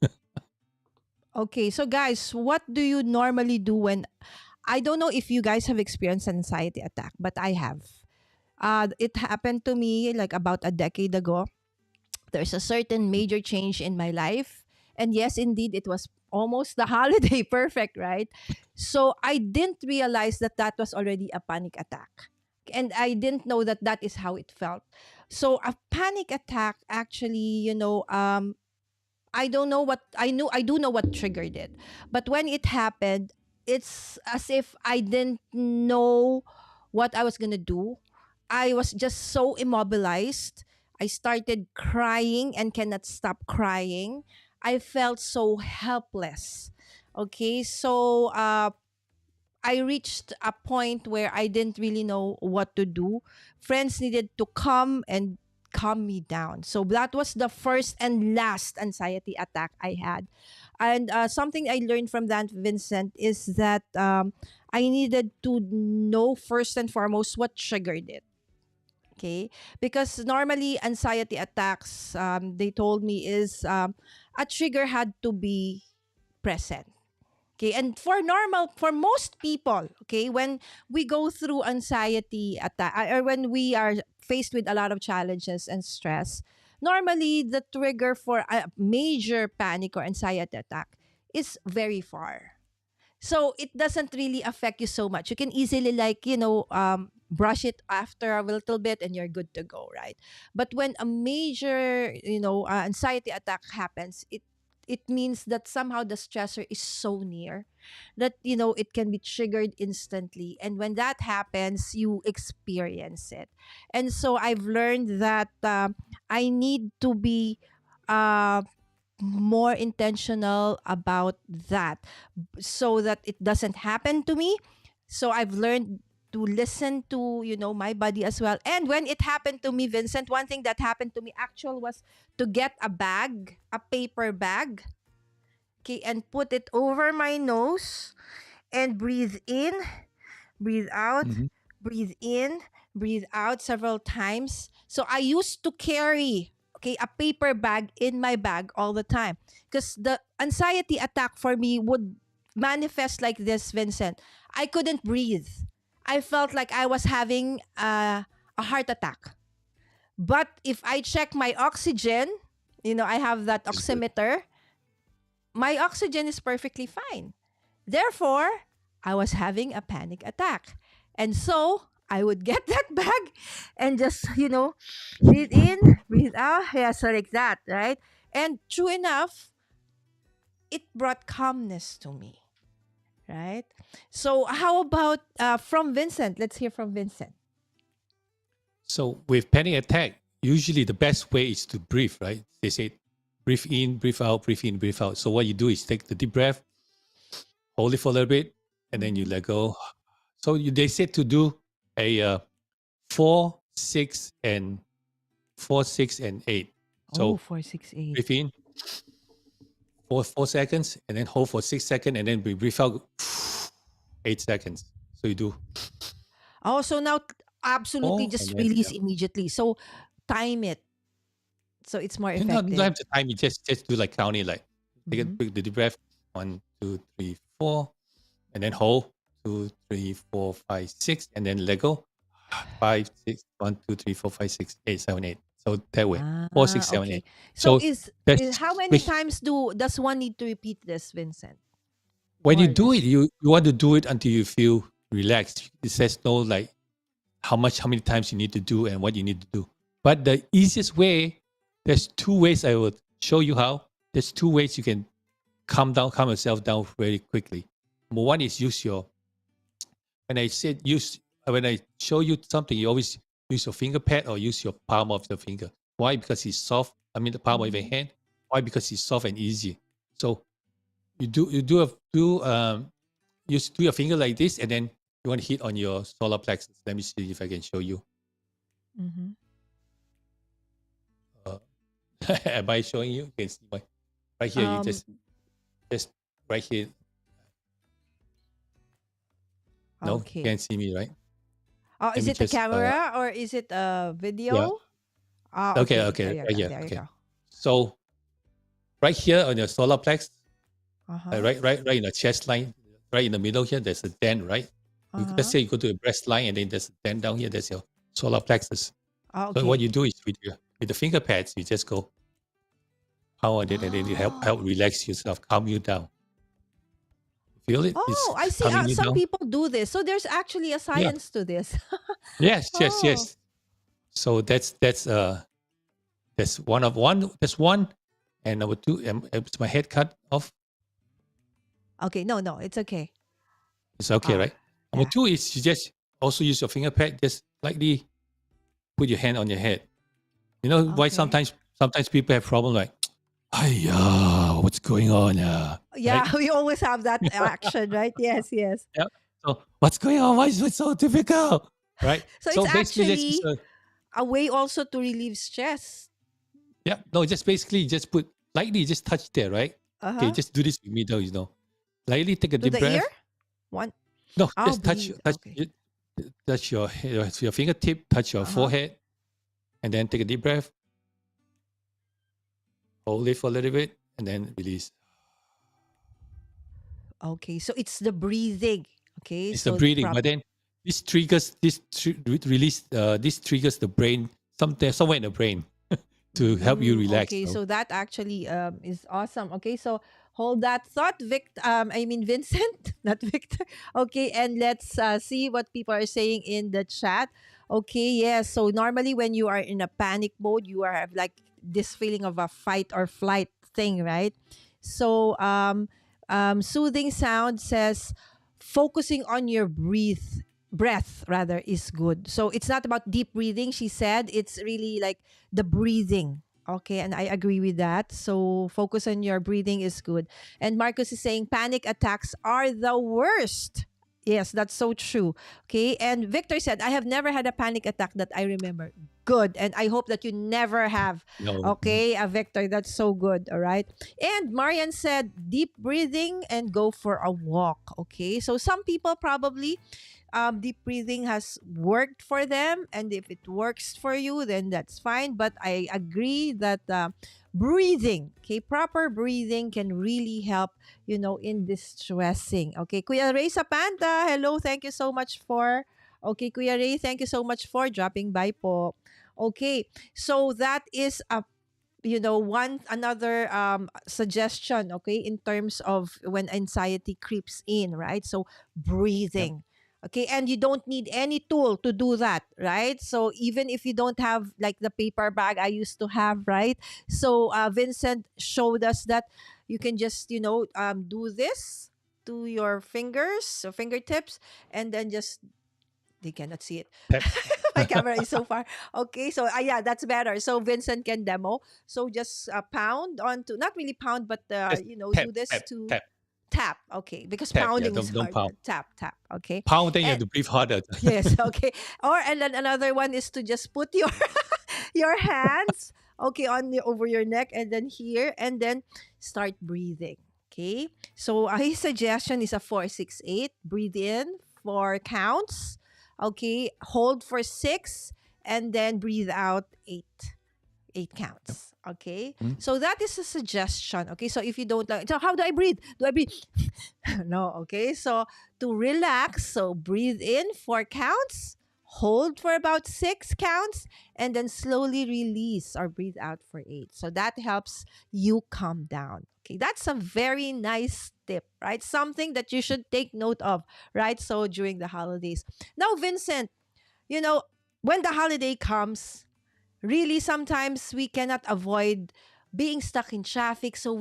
Speaker 2: Okay, so guys, what do you normally do when, I don't know if you guys have experienced an anxiety attack, but I have. It happened to me like about a decade ago. There's a certain major change in my life. And yes, indeed, it was almost the holiday. Perfect, right? So I didn't realize that that was already a panic attack. And I didn't know that that is how it felt. So a panic attack actually, I don't know what I knew. I do know what triggered it, but when it happened, it's as if I didn't know what I was gonna do. I was just so immobilized. I started crying and cannot stop crying. I felt so helpless. Okay, so I reached a point where I didn't really know what to do. Friends needed to come and calm me down. So that was the first and last anxiety attack I had. And something I learned from that, Vincent, is that I needed to know first and foremost what triggered it. Okay. Because normally anxiety attacks, they told me, is a trigger had to be present. Okay, and for most people, okay, when we go through anxiety attack, or when we are faced with a lot of challenges and stress, normally the trigger for a major panic or anxiety attack is very far. So it doesn't really affect you so much. You can easily, like, brush it after a little bit and you're good to go, right? But when a major, anxiety attack happens, it means that somehow the stressor is so near that, it can be triggered instantly, and when that happens you experience it. And so I've learned that I need to be uh more intentional about that so that it doesn't happen to me. So I've learned to listen to, my body as well. And when it happened to me, Vincent, one thing that happened to me actual was to get a bag, a paper bag, okay, and put it over my nose and breathe in, breathe out,
Speaker 3: Hmm.
Speaker 2: breathe in, breathe out several times. So I used to carry, okay, a paper bag in my bag all the time because the anxiety attack for me would manifest like this, Vincent. I couldn't breathe. I felt like I was having a heart attack. But if I check my oxygen, I have that
Speaker 3: It's good.
Speaker 2: oximeter, my oxygen is perfectly fine. Therefore, I was having a panic attack. And so I would get that bag and just, breathe in, breathe out. Yeah, so like that, right? And true enough, it brought calmness to me, right? So, how about from Vincent? Let's hear from Vincent.
Speaker 3: So with panic attack, usually the best way is to breathe, right? They say breathe in, breathe out, breathe in, breathe out. So what you do is take the deep breath, hold it for a little bit, and then you
Speaker 2: Mm-hmm.
Speaker 3: let go. So they said to do a 4 6, and 4, 6, and 8.
Speaker 2: Oh,
Speaker 3: So
Speaker 2: 468.
Speaker 3: breathe in for 4 seconds, and then hold for 6 seconds, and then we breathe out 8 seconds. So you do
Speaker 2: Oh, so now absolutely
Speaker 3: 4,
Speaker 2: just
Speaker 3: and then
Speaker 2: release immediately. So time it so it's more
Speaker 3: you don't
Speaker 2: effective.
Speaker 3: have the time. You just do like counting, like
Speaker 2: Mm-hmm.
Speaker 3: take the deep breath. 1, 2, 3, 4, and then hold 2, 3, 4, 5, 6, and then let go. 5, 6, 1, 2, 3, 4, 5, 6, 8, 7, 8. So that way, 4, 6, 7,
Speaker 2: Okay.
Speaker 3: 8.
Speaker 2: So
Speaker 3: So
Speaker 2: is
Speaker 3: that's
Speaker 2: how many
Speaker 3: which
Speaker 2: times does one need to repeat this, Vincent?
Speaker 3: when
Speaker 2: More
Speaker 3: you
Speaker 2: or
Speaker 3: do it,
Speaker 2: less.
Speaker 3: you want to do it until you feel relaxed. It says no like how many times you need to do and what you need to do. But the easiest way, there's two ways I will show you how. There's two ways you can calm yourself down very quickly. Number one is use your when I said use when I show you something, you always use your finger pad or use your palm of the finger. Why? Because it's soft. I mean the palm of your
Speaker 2: Mm-hmm.
Speaker 3: hand. Why? Because it's soft and easy. So you do your finger like this, and then you want to hit on your solar plexus. Let me see if I can show you.
Speaker 2: Mm-hmm.
Speaker 3: Uh, am I showing you? You can see my right here. You
Speaker 2: Um.
Speaker 3: just right here. No, you
Speaker 2: Okay.
Speaker 3: can't see me, right?
Speaker 2: Oh,
Speaker 3: Let
Speaker 2: is
Speaker 3: me
Speaker 2: it the
Speaker 3: just
Speaker 2: camera or is it a
Speaker 3: yeah.
Speaker 2: video? Ah,
Speaker 3: Okay,
Speaker 2: okay. There
Speaker 3: okay,
Speaker 2: you
Speaker 3: right
Speaker 2: go.
Speaker 3: here.
Speaker 2: There you
Speaker 3: Okay.
Speaker 2: go.
Speaker 3: So right here on your solar plex,
Speaker 2: Uh huh.
Speaker 3: right in the chest line, right in the middle here, there's a dent, right?
Speaker 2: Uh
Speaker 3: Let's
Speaker 2: huh.
Speaker 3: say you go to the breast line, and then there's a dent down here. There's your solar plexus.
Speaker 2: Ah,
Speaker 3: So what
Speaker 2: okay.
Speaker 3: you do is with the finger pads, you just go power it, and then you help
Speaker 2: Oh.
Speaker 3: relax yourself, calm you down. Feel it?
Speaker 2: Oh,
Speaker 3: It's
Speaker 2: I see.
Speaker 3: calming you
Speaker 2: Some
Speaker 3: down.
Speaker 2: people do this. So there's actually a
Speaker 3: Yeah.
Speaker 2: science to this.
Speaker 3: Yes. Yes.
Speaker 2: Oh.
Speaker 3: Yes. So that's one, and number two. Is my head cut off?
Speaker 2: Okay. No, no, it's okay.
Speaker 3: It's okay,
Speaker 2: Ah,
Speaker 3: right? Number
Speaker 2: yeah.
Speaker 3: two is you just also use your finger pad. Just lightly put your hand on your head. You know why
Speaker 2: Okay.
Speaker 3: sometimes people have problem like, hiya, what's going on? Right?
Speaker 2: Yeah, we always have that action, right? Yes, yes.
Speaker 3: Yeah. So what's going on? Why is it so difficult? Right?
Speaker 2: So it's
Speaker 3: So basically, let's just
Speaker 2: actually a way also to relieve stress.
Speaker 3: yeah. No, just basically just put lightly, just touch there, right? Okay,
Speaker 2: Uh-huh.
Speaker 3: just do this with me though, you know. Lightly take a
Speaker 2: To
Speaker 3: deep
Speaker 2: the ear?
Speaker 3: breath.
Speaker 2: One.
Speaker 3: No,
Speaker 2: Oh,
Speaker 3: just
Speaker 2: breathe. Okay.
Speaker 3: touch your fingertip, touch your
Speaker 2: Uh-huh.
Speaker 3: forehead, and then take a deep breath. Hold it for a little bit, and then release.
Speaker 2: Okay. So it's the breathing. Okay.
Speaker 3: It's the
Speaker 2: So
Speaker 3: breathing,
Speaker 2: prop.
Speaker 3: but then this triggers the brain somewhere in the brain to help you relax.
Speaker 2: Okay,
Speaker 3: So
Speaker 2: so that actually is awesome. Okay, so hold that thought, I mean Vincent, not Victor. Okay, and let's see what people are saying in the chat. Okay, yes. So normally when you are in a panic mode, you are have like this feeling of a fight or flight thing, right? So soothing sound says focusing on your breath rather is good. So it's not about deep breathing, she said. It's really like the breathing. Okay, and I agree with that. So focus on your breathing is good. And Marcus is saying panic attacks are the worst. Yes, that's so true. Okay, and Victor said, I have never had a panic attack that I remember. Good. And I hope that you never have.
Speaker 3: no, no.
Speaker 2: Okay, Victor, that's so good. All right. And Marian said, deep breathing and go for a walk. Okay, so some people probably deep breathing has worked for them, and if it works for you then that's fine, but I agree that breathing, okay, proper breathing can really help, in distressing. Okay, Kuya Ray Sapanta, hello, thank you so much for okay, Kuya Ray, thank you so much for dropping by po. Okay, so that is a one another suggestion, okay, in terms of when anxiety creeps in, right? So
Speaker 3: Yep.
Speaker 2: breathing. Okay, and you don't need any tool to do that, right? So even if you don't have like the paper bag I used to have, right? So Vincent showed us that you can just do this to your fingers, so fingertips, and then just they cannot see it.
Speaker 3: Tap.
Speaker 2: My camera is so far. Okay, so yeah, that's better. So Vincent can demo. So just pound onto, not really pound, but
Speaker 3: Just
Speaker 2: do
Speaker 3: tap,
Speaker 2: this
Speaker 3: tap,
Speaker 2: to
Speaker 3: tap.
Speaker 2: Tap. Okay, because
Speaker 3: Tap. Yeah,
Speaker 2: pounding is
Speaker 3: don't
Speaker 2: harder.
Speaker 3: pound.
Speaker 2: Tap, tap. Okay.
Speaker 3: Pound, then you have
Speaker 2: And
Speaker 3: to breathe harder.
Speaker 2: yes, okay. Or and then another one is to just put your your hands okay on the over your neck and then here and then start breathing. Okay. So his suggestion is a 4-6-8. Breathe in 4 counts. Okay. Hold for 6 and then breathe out 8 counts. Okay.
Speaker 3: Mm.
Speaker 2: So that is a suggestion. Okay. So if you don't like, so how do I breathe? Do I breathe? No. Okay. So to relax, so breathe in 4 counts, hold for about 6 counts, and then slowly release or breathe out for 8. So that helps you calm down. Okay. That's a very nice tip, right? Something that you should take note of, right? So during the holidays. Now, Vincent, you know, when the holiday comes, really sometimes we cannot avoid being stuck in traffic, so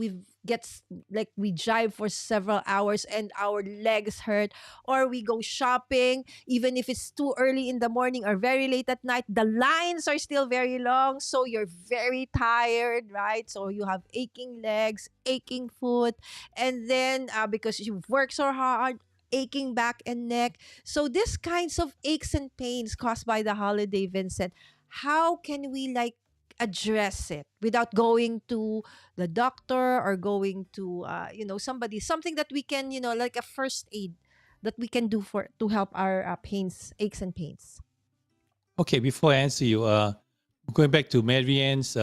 Speaker 2: like we drive for several hours and our legs hurt, or we go shopping even if it's too early in the morning or very late at night, the lines are still very long, so you're very tired, right? So you have aching legs, aching foot, and then because you've worked so hard, aching back and neck. So these kinds of aches and pains caused by the holiday, Vincent, how can we like address it without going to the doctor or going to something that we can, like a first aid that we can do for to help our pains, aches and pains.
Speaker 3: Okay, before I answer you, going back to Marianne's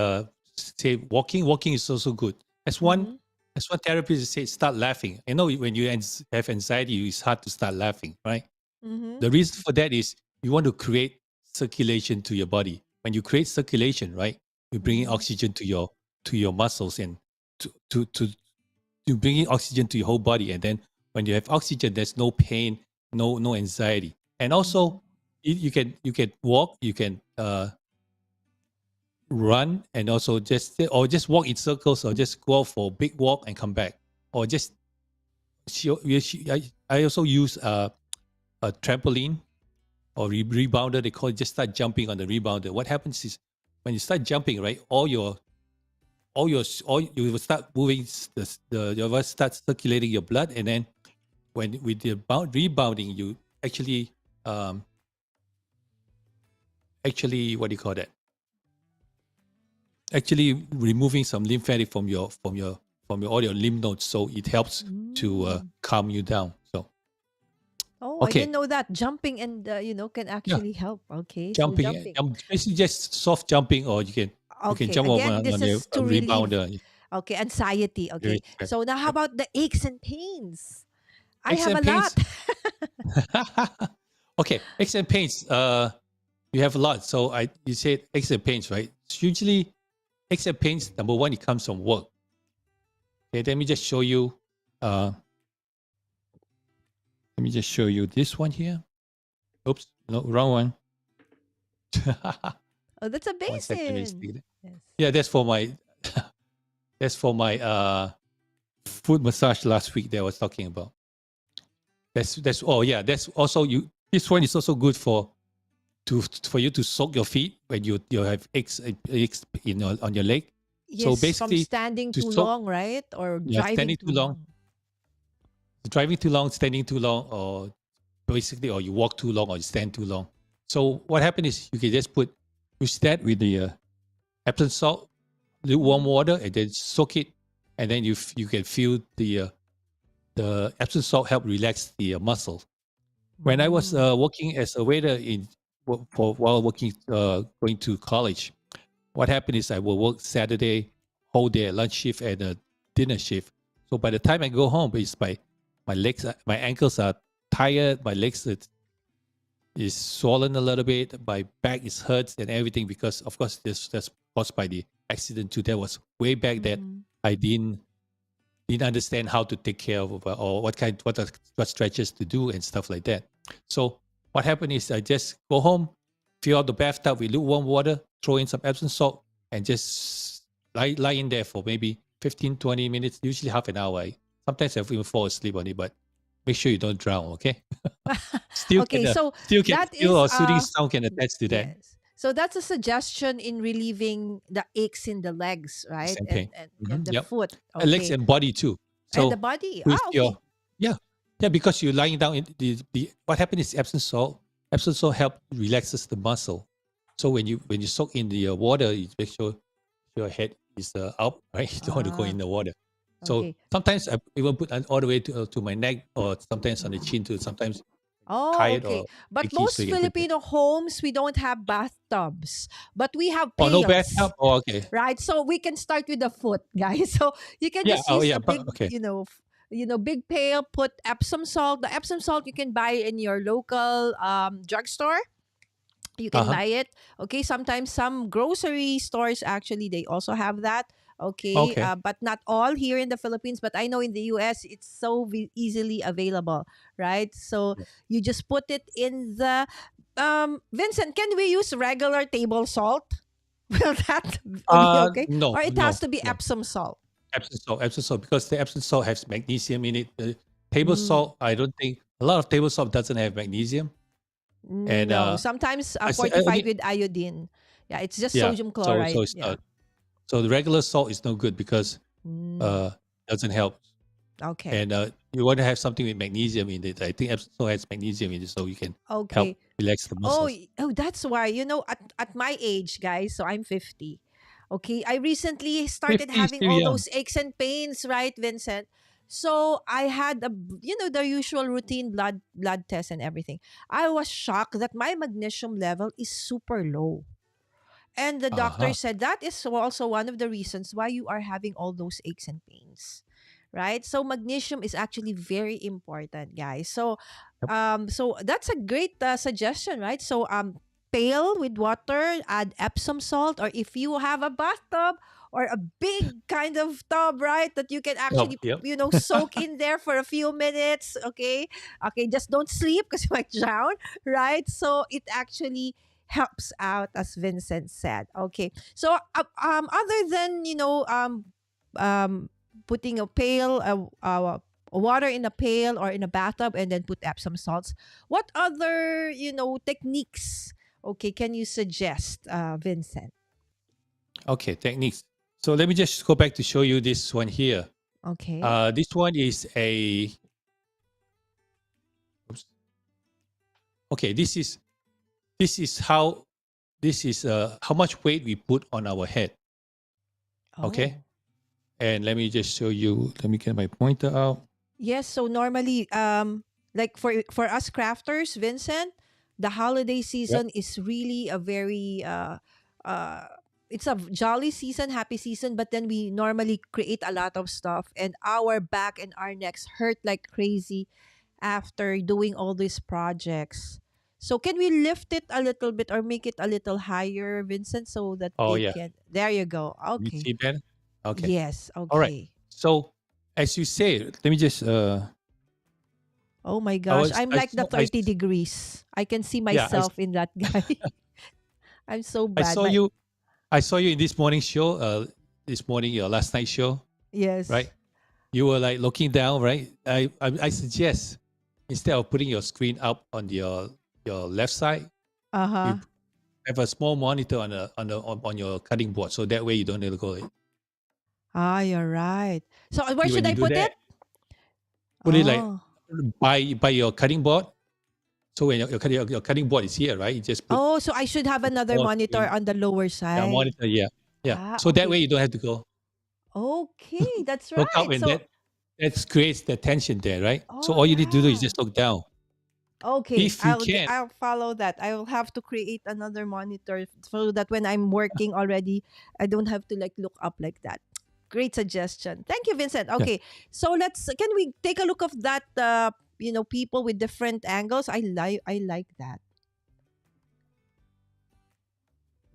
Speaker 3: say walking is also good. As one
Speaker 2: Mm-hmm.
Speaker 3: as one therapist say, start laughing. I know when you have anxiety, it's hard to start laughing, right?
Speaker 2: Mm-hmm.
Speaker 3: The reason for that is you want to create circulation to your body. When you create circulation, right, you bring in
Speaker 2: Mm-hmm.
Speaker 3: oxygen to your muscles and to you bring in oxygen to your whole body. And then when you have oxygen, there's no pain, no anxiety. And
Speaker 2: Mm-hmm.
Speaker 3: also you can walk, you can run, and also just walk in circles, or just go out for a big walk and come back, or just I also use a trampoline or rebounder. They call it. Just start jumping on the rebounder. What happens is when you start jumping, right, all you will start moving, your will start circulating your blood, and then when with the rebounding, you um actually what do you call that? Actually removing some lymphatic from your all your lymph nodes, so it helps to
Speaker 2: Mm.
Speaker 3: calm you down. So
Speaker 2: Oh, I didn't
Speaker 3: okay,
Speaker 2: know that jumping and can
Speaker 3: yeah,
Speaker 2: actually help. Okay, so
Speaker 3: jumping,
Speaker 2: jumping.
Speaker 3: basically just soft jumping, or you can
Speaker 2: Okay,
Speaker 3: jump over
Speaker 2: again, this
Speaker 3: on your
Speaker 2: is to relieve.
Speaker 3: rebounder.
Speaker 2: Okay, anxiety.
Speaker 3: Very
Speaker 2: Okay,
Speaker 3: correct.
Speaker 2: so now how
Speaker 3: Yep.
Speaker 2: about the aches and pains? I
Speaker 3: Aches
Speaker 2: have
Speaker 3: and
Speaker 2: a lot.
Speaker 3: pains. Okay, aches and pains. You have a lot. So you said aches and pains, right? It's usually aches and pains. Number one, it comes from work. Okay, let me just show you. Let me just show you this one here. Oops, no, wrong one.
Speaker 2: Oh, that's a
Speaker 3: 1 second, let me
Speaker 2: basin.
Speaker 3: see it.
Speaker 2: Yes.
Speaker 3: Yeah, that's for my that's for my foot massage last week that I was talking about. That's oh yeah, that's also you. This one is also good for you to soak your feet when you have aches on your leg. So
Speaker 2: Yes, from
Speaker 3: basically,
Speaker 2: standing
Speaker 3: to
Speaker 2: too
Speaker 3: soak,
Speaker 2: long, right? Or
Speaker 3: yeah,
Speaker 2: driving
Speaker 3: standing
Speaker 2: too
Speaker 3: too long,
Speaker 2: long.
Speaker 3: driving too long, standing too long, or basically, or you walk too long, or you stand too long. So what happens is you can just push that with the Epsom salt, lukewarm
Speaker 2: Mm-hmm.
Speaker 3: water, and then soak it, and then you can feel the Epsom salt help relax the muscle. When I was
Speaker 2: Mm.
Speaker 3: working as a waiter while working going to college, what happened is I will work Saturday whole day, lunch shift and a dinner shift. So by the time I go home, it's my legs, my ankles are tired, my legs is swollen a little bit, my back is hurts and everything, because of course that's caused by the accident too. That was way back that
Speaker 2: Mm-hmm.
Speaker 3: I didn't understand how to take care of, or what stretches to do and stuff like that. So what happened is I just go home, fill out the bathtub with lukewarm water, throw in some Epsom salt, and just lie in there for maybe 15-20 minutes, usually half an hour. Sometimes I even fall asleep on it, but make sure you don't drown. Okay, still
Speaker 2: Okay,
Speaker 3: can
Speaker 2: so that
Speaker 3: still
Speaker 2: is
Speaker 3: a soothing sound can attach to that.
Speaker 2: yes. So that's a suggestion in relieving the aches in the legs,
Speaker 3: It's
Speaker 2: right?
Speaker 3: in
Speaker 2: And
Speaker 3: pain.
Speaker 2: and the
Speaker 3: Yep,
Speaker 2: foot.
Speaker 3: and legs
Speaker 2: Okay.
Speaker 3: and body too.
Speaker 2: And the
Speaker 3: So
Speaker 2: body.
Speaker 3: with your
Speaker 2: Okay.
Speaker 3: yeah, yeah, because you're lying down in the what happens is Epsom salt help relaxes the muscle. So when you soak in the water, you make sure your head is up, right? You don't want to go
Speaker 2: Ah,
Speaker 3: in the water. So
Speaker 2: okay.
Speaker 3: sometimes I even put all the way to my neck, or sometimes on the chin too. Sometimes
Speaker 2: Oh,
Speaker 3: tired
Speaker 2: okay.
Speaker 3: or
Speaker 2: But
Speaker 3: achy, so
Speaker 2: most
Speaker 3: you can put that.
Speaker 2: Filipino homes, we don't have bathtubs, but we have
Speaker 3: Oh, no
Speaker 2: pails,
Speaker 3: bathtub. Oh, okay.
Speaker 2: right? So we can start with the foot, guys. So you can
Speaker 3: Yeah.
Speaker 2: just
Speaker 3: Oh,
Speaker 2: use
Speaker 3: yeah.
Speaker 2: a
Speaker 3: But
Speaker 2: big,
Speaker 3: okay.
Speaker 2: big pail, put Epsom salt. The Epsom salt you can buy in your local drugstore. You
Speaker 3: Uh
Speaker 2: can
Speaker 3: huh.
Speaker 2: buy it. Okay, sometimes some grocery stores actually they also have that. Okay,
Speaker 3: Okay.
Speaker 2: but not all here in the Philippines, but I know in the US it's so easily available, right? So
Speaker 3: Yeah.
Speaker 2: you just put it in the Vincent, can we use regular table salt? Will that be okay,
Speaker 3: No,
Speaker 2: or it has
Speaker 3: no,
Speaker 2: to be
Speaker 3: no.
Speaker 2: Epsom salt?
Speaker 3: Epsom salt, because the Epsom salt has magnesium in it. The table
Speaker 2: Mm,
Speaker 3: salt, I don't think a lot of table salt doesn't have magnesium. And
Speaker 2: no, sometimes
Speaker 3: I said
Speaker 2: fortified
Speaker 3: only
Speaker 2: with iodine. Yeah, it's just
Speaker 3: yeah.
Speaker 2: sodium
Speaker 3: So
Speaker 2: chloride.
Speaker 3: it's
Speaker 2: Yeah.
Speaker 3: not. So the regular salt is no good because
Speaker 2: Mm,
Speaker 3: uh doesn't help.
Speaker 2: okay.
Speaker 3: And you want to have something with magnesium in it. I think Epsom salt has magnesium in it, so you can help
Speaker 2: Okay.
Speaker 3: relax the
Speaker 2: Oh,
Speaker 3: muscles.
Speaker 2: that's why. At my age, guys, so I'm 50. Okay, I recently started
Speaker 3: 50 is
Speaker 2: having
Speaker 3: still
Speaker 2: all
Speaker 3: young.
Speaker 2: those aches and pains, right, Vincent? So I had the usual routine blood test and everything. I was shocked that my magnesium level is super low. And the
Speaker 3: Uh
Speaker 2: doctor
Speaker 3: huh.
Speaker 2: said that is also one of the reasons why you are having all those aches and pains. Right? So magnesium is actually very important, guys. So that's a great suggestion, right? So pail with water, add Epsom salt, or if you have a bathtub or a big kind of tub, right, that you can
Speaker 3: Oh,
Speaker 2: actually
Speaker 3: yep.
Speaker 2: soak in there for a few minutes. Okay, just don't sleep because you might drown, right? So it actually helps out, as Vincent said. Okay, so other than putting a pail, water in a pail or in a bathtub and then put Epsom salts. What other, techniques, okay, can you suggest, Vincent?
Speaker 3: Okay, techniques. So let me just go back to show you this one here.
Speaker 2: Okay.
Speaker 3: This one is a. Oops. Okay, this is how much weight we put on our head. Okay,
Speaker 2: Oh.
Speaker 3: and let me just show you. Let me get my pointer out.
Speaker 2: Yes, so normally like for us crafters, Vincent, the holiday
Speaker 3: Yep.
Speaker 2: season is really a very uh it's a jolly season, happy season, but then we normally create a lot of stuff and our back and our necks hurt like crazy after doing all these projects. So can we lift it a little bit or make it a little higher, Vincent, so that
Speaker 3: Oh
Speaker 2: they
Speaker 3: yeah.
Speaker 2: can. There you go.
Speaker 3: You
Speaker 2: Okay.
Speaker 3: see better? Okay.
Speaker 2: Yes.
Speaker 3: All right.
Speaker 2: Okay.
Speaker 3: So as you say, let me just
Speaker 2: Oh my
Speaker 3: I
Speaker 2: gosh,
Speaker 3: was
Speaker 2: I'm like the 30 degrees. I can see
Speaker 3: yeah,
Speaker 2: myself in that guy. I'm so
Speaker 3: I
Speaker 2: bad.
Speaker 3: saw you I saw you in this morning show, this morning your last night show, right?
Speaker 2: Yes.
Speaker 3: You were like looking down, right? I suggest instead of putting your screen up on your left side, you
Speaker 2: Uh-huh.
Speaker 3: have a small monitor on your cutting board, so that way you don't need to go.
Speaker 2: Ah, you're right. So where
Speaker 3: See, when
Speaker 2: should
Speaker 3: you
Speaker 2: I
Speaker 3: do
Speaker 2: put it?
Speaker 3: that, put it like
Speaker 2: Oh.
Speaker 3: by your cutting board. So when your cutting board is here, right? You just put
Speaker 2: Oh, so I should have
Speaker 3: a
Speaker 2: another
Speaker 3: small
Speaker 2: monitor
Speaker 3: screen,
Speaker 2: on the lower
Speaker 3: yeah,
Speaker 2: side.
Speaker 3: monitor, yeah, yeah.
Speaker 2: Ah,
Speaker 3: So that way
Speaker 2: okay.
Speaker 3: you don't have to go
Speaker 2: Okay, that's
Speaker 3: look up,
Speaker 2: right.
Speaker 3: and
Speaker 2: So
Speaker 3: that creates the tension there, right? So
Speaker 2: oh
Speaker 3: all you need to do is
Speaker 2: yeah.
Speaker 3: just look down.
Speaker 2: Okay,
Speaker 3: If you can,
Speaker 2: I'll follow that. I will have to create another monitor so that when I'm working already, I don't have to like look up like that. Great suggestion. Thank you, Vincent.
Speaker 3: yeah.
Speaker 2: Okay, so can we take a look of that? People with different angles. I like that.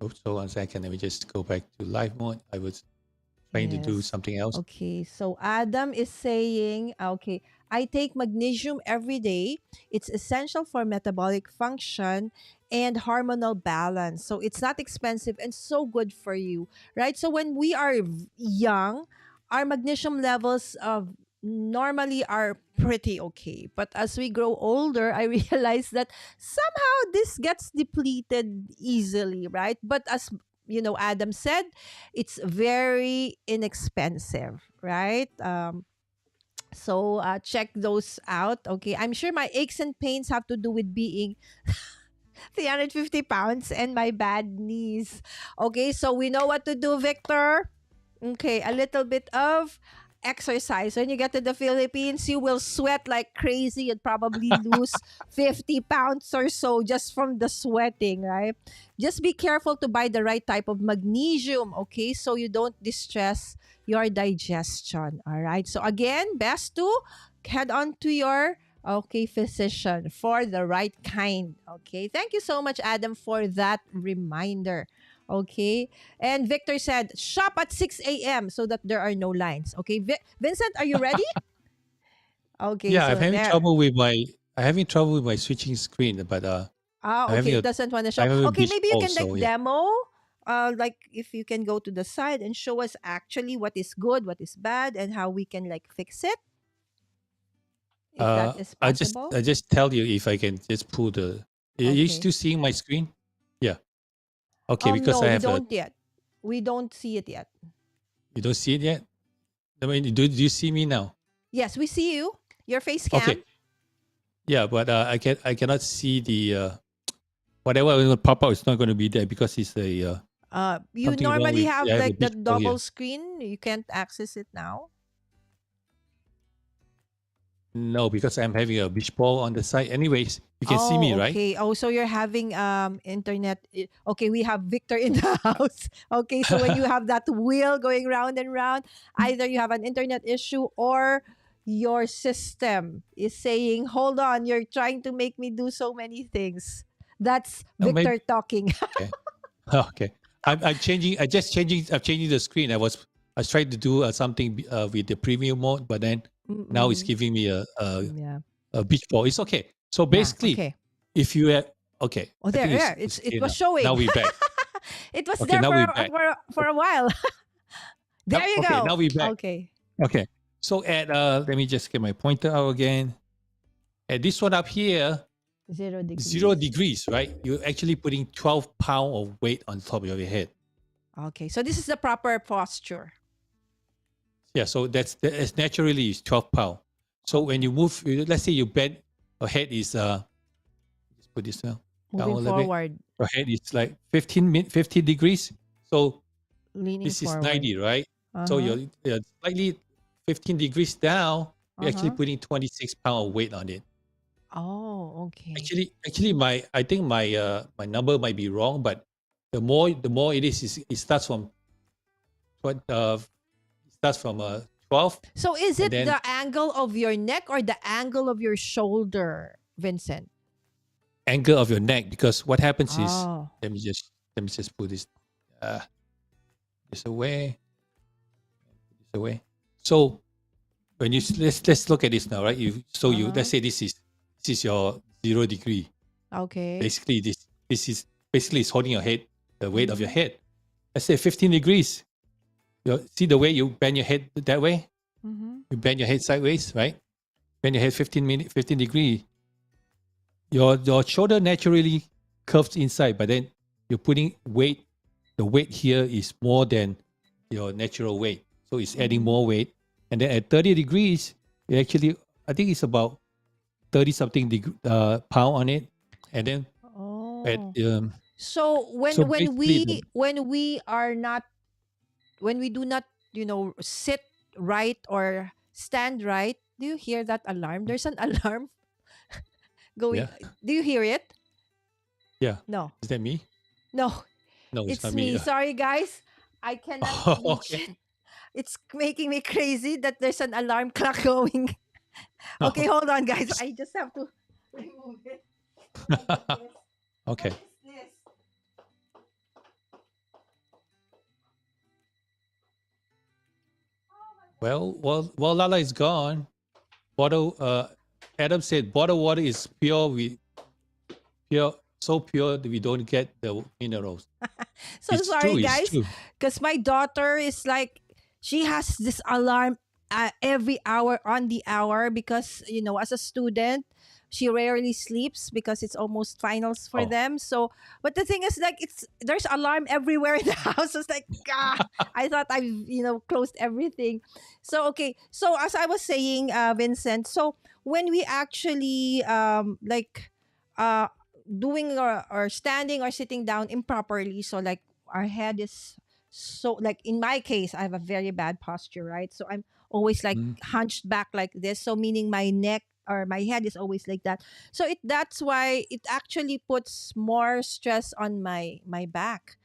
Speaker 3: Oops, hold on a second. Let me just go back to live mode. I was trying to do
Speaker 2: Yes.
Speaker 3: something else.
Speaker 2: Okay. So Adam is saying, okay, I take magnesium every day. It's essential for metabolic function and hormonal balance. So it's not expensive and so good for you, right? So when we are young, our magnesium levels of normally are pretty okay. But as we grow older, I realize that somehow this gets depleted easily, right? But as Adam said, it's very inexpensive, right? So check those out. Okay. I'm sure my aches and pains have to do with being 350 pounds and my bad knees. Okay. So we know what to do, Victor. Okay, a little bit of exercise. When you get to the Philippines, you will sweat like crazy. You'd probably lose 50 pounds or so just from the sweating, right? Just be careful to buy the right type of magnesium, okay? So you don't distress your digestion, all right? So again, best to head on to your physician for the right kind. Okay. Thank you so much, Adam, for that reminder. Okay. And Victor said, shop at 6 a.m. so that there are no lines. Okay. Vincent, are you ready? Okay.
Speaker 3: Yeah,
Speaker 2: So there.
Speaker 3: I'm having trouble with my switching screen, but
Speaker 2: Ah,
Speaker 3: I'm
Speaker 2: okay.
Speaker 3: having
Speaker 2: It
Speaker 3: a
Speaker 2: doesn't want to
Speaker 3: I
Speaker 2: show.
Speaker 3: have a
Speaker 2: Okay.
Speaker 3: beach
Speaker 2: Maybe you
Speaker 3: ball,
Speaker 2: can like
Speaker 3: so yeah.
Speaker 2: demo. Like if you can go to the side and show us actually what is good, what is bad, and how we can like fix it, if that is possible.
Speaker 3: I just tell you if I can just pull the. You
Speaker 2: Okay.
Speaker 3: still seeing my screen? Yeah. Okay, because
Speaker 2: No,
Speaker 3: I
Speaker 2: we
Speaker 3: have a.
Speaker 2: don't yet. We don't see it yet.
Speaker 3: You don't see it yet? I mean, do you see me now?
Speaker 2: Yes, we see you. Your face
Speaker 3: Okay.
Speaker 2: cam.
Speaker 3: Yeah, but I cannot see the whatever will pop out. It's not going to be there because it's a
Speaker 2: You
Speaker 3: something wrong
Speaker 2: normally
Speaker 3: with.
Speaker 2: have
Speaker 3: I have a
Speaker 2: like the
Speaker 3: beach ball here.
Speaker 2: double screen. You can't access it now.
Speaker 3: No, because I'm having a beach ball on the side. Anyways, you can see me,
Speaker 2: Oh,
Speaker 3: right?
Speaker 2: okay. Oh, so you're having internet. Okay, we have Victor in the house. Okay, so when you have that wheel going round and round, either you have an internet issue or your system is saying, "Hold on, you're trying to make me do so many things." That's
Speaker 3: Oh, maybe.
Speaker 2: Victor talking.
Speaker 3: Okay. Okay. I'm changing. I'm changing the screen. I was trying to do something with the premium mode, but then now it's
Speaker 2: Mm-mm.
Speaker 3: giving me
Speaker 2: Yeah.
Speaker 3: a beach ball. It's okay. So
Speaker 2: Yeah.
Speaker 3: basically,
Speaker 2: Okay.
Speaker 3: if you have okay,
Speaker 2: Oh,
Speaker 3: I
Speaker 2: there,
Speaker 3: think
Speaker 2: there.
Speaker 3: it's
Speaker 2: It
Speaker 3: clear
Speaker 2: was
Speaker 3: now. Now
Speaker 2: showing.
Speaker 3: we're back.
Speaker 2: It was
Speaker 3: Okay,
Speaker 2: there
Speaker 3: now
Speaker 2: for
Speaker 3: we're back.
Speaker 2: for a while. There you
Speaker 3: Okay, now
Speaker 2: go.
Speaker 3: we're back.
Speaker 2: Okay.
Speaker 3: Okay. So at let me just get my pointer out again. At this one up here,
Speaker 2: 0 degrees.
Speaker 3: 0 degrees, right? You're actually putting 12 pounds of weight on top of your head.
Speaker 2: Okay. So this is the proper posture.
Speaker 3: Yeah, so that's naturally is 12 pounds. So when
Speaker 2: Okay.
Speaker 3: you move, let's say you bend, your head is just put this down a
Speaker 2: Moving
Speaker 3: little bit.
Speaker 2: forward,
Speaker 3: Your head is like 15 degrees. So
Speaker 2: leaning
Speaker 3: this is
Speaker 2: forward.
Speaker 3: 90, right? So
Speaker 2: Uh-huh.
Speaker 3: you're slightly 15 degrees down. You're actually
Speaker 2: Uh-huh.
Speaker 3: putting 26 pounds of weight on it.
Speaker 2: Oh, okay.
Speaker 3: Actually, my I think my number might be wrong, but the more it starts from what it starts from 12,
Speaker 2: So is
Speaker 3: and
Speaker 2: it
Speaker 3: then
Speaker 2: the angle of your neck or the angle of your shoulder, Vincent?
Speaker 3: angle of your neck. Because what happens is,
Speaker 2: Oh.
Speaker 3: let me just put uh, this away, this away. So when you let's look at this now, right? You let's
Speaker 2: Uh-huh.
Speaker 3: say this is your 0 degree.
Speaker 2: Okay.
Speaker 3: Basically, this is basically it's holding your head, the weight of your
Speaker 2: Mm-hmm.
Speaker 3: head. Let's say 15 degrees. You see the way you bend your head that way?
Speaker 2: Mm-hmm.
Speaker 3: You bend your head sideways, right? Bend your head 15 degree. Your shoulder naturally curves inside, but then you're putting weight. The weight here is more than your natural weight, so it's adding
Speaker 2: Mm-hmm.
Speaker 3: more weight. And then at 30 degrees, it actually I think it's about 30 something pound on it. And then at
Speaker 2: Oh. So
Speaker 3: so basically the
Speaker 2: when we are not when we do not, sit right or stand right, do you hear that alarm? There's an alarm going.
Speaker 3: yeah
Speaker 2: Do you hear it?
Speaker 3: yeah
Speaker 2: No.
Speaker 3: is that me?
Speaker 2: No,
Speaker 3: No, it's
Speaker 2: it's
Speaker 3: not me.
Speaker 2: me. Sorry, guys. I cannot reach
Speaker 3: Okay.
Speaker 2: it. It's making me crazy that there's an alarm clock going. Okay, hold on, guys. I just have to remove it. What is this? What
Speaker 3: Okay.
Speaker 2: is this?
Speaker 3: Well, Lala is gone. Bottle. Adam said bottled water is pure. Pure, so pure that we don't get the minerals.
Speaker 2: So sorry,
Speaker 3: It's
Speaker 2: guys,
Speaker 3: true.
Speaker 2: because my daughter is like, she has this alarm every hour on the hour because, as a student, she rarely sleeps because it's almost finals for
Speaker 3: Oh,
Speaker 2: them. So, but the thing is, like, there's alarm everywhere in the house. It's like, ah, I thought I've closed everything. So okay, so as I was saying, Vincent, so when we actually uh doing or standing or sitting down improperly, so like our head is, so like in my case, I have a very bad posture, right? So I'm always like
Speaker 3: mm,
Speaker 2: hunched back like this, so meaning my neck or my head is always like that. So that's why it actually puts more stress on my back,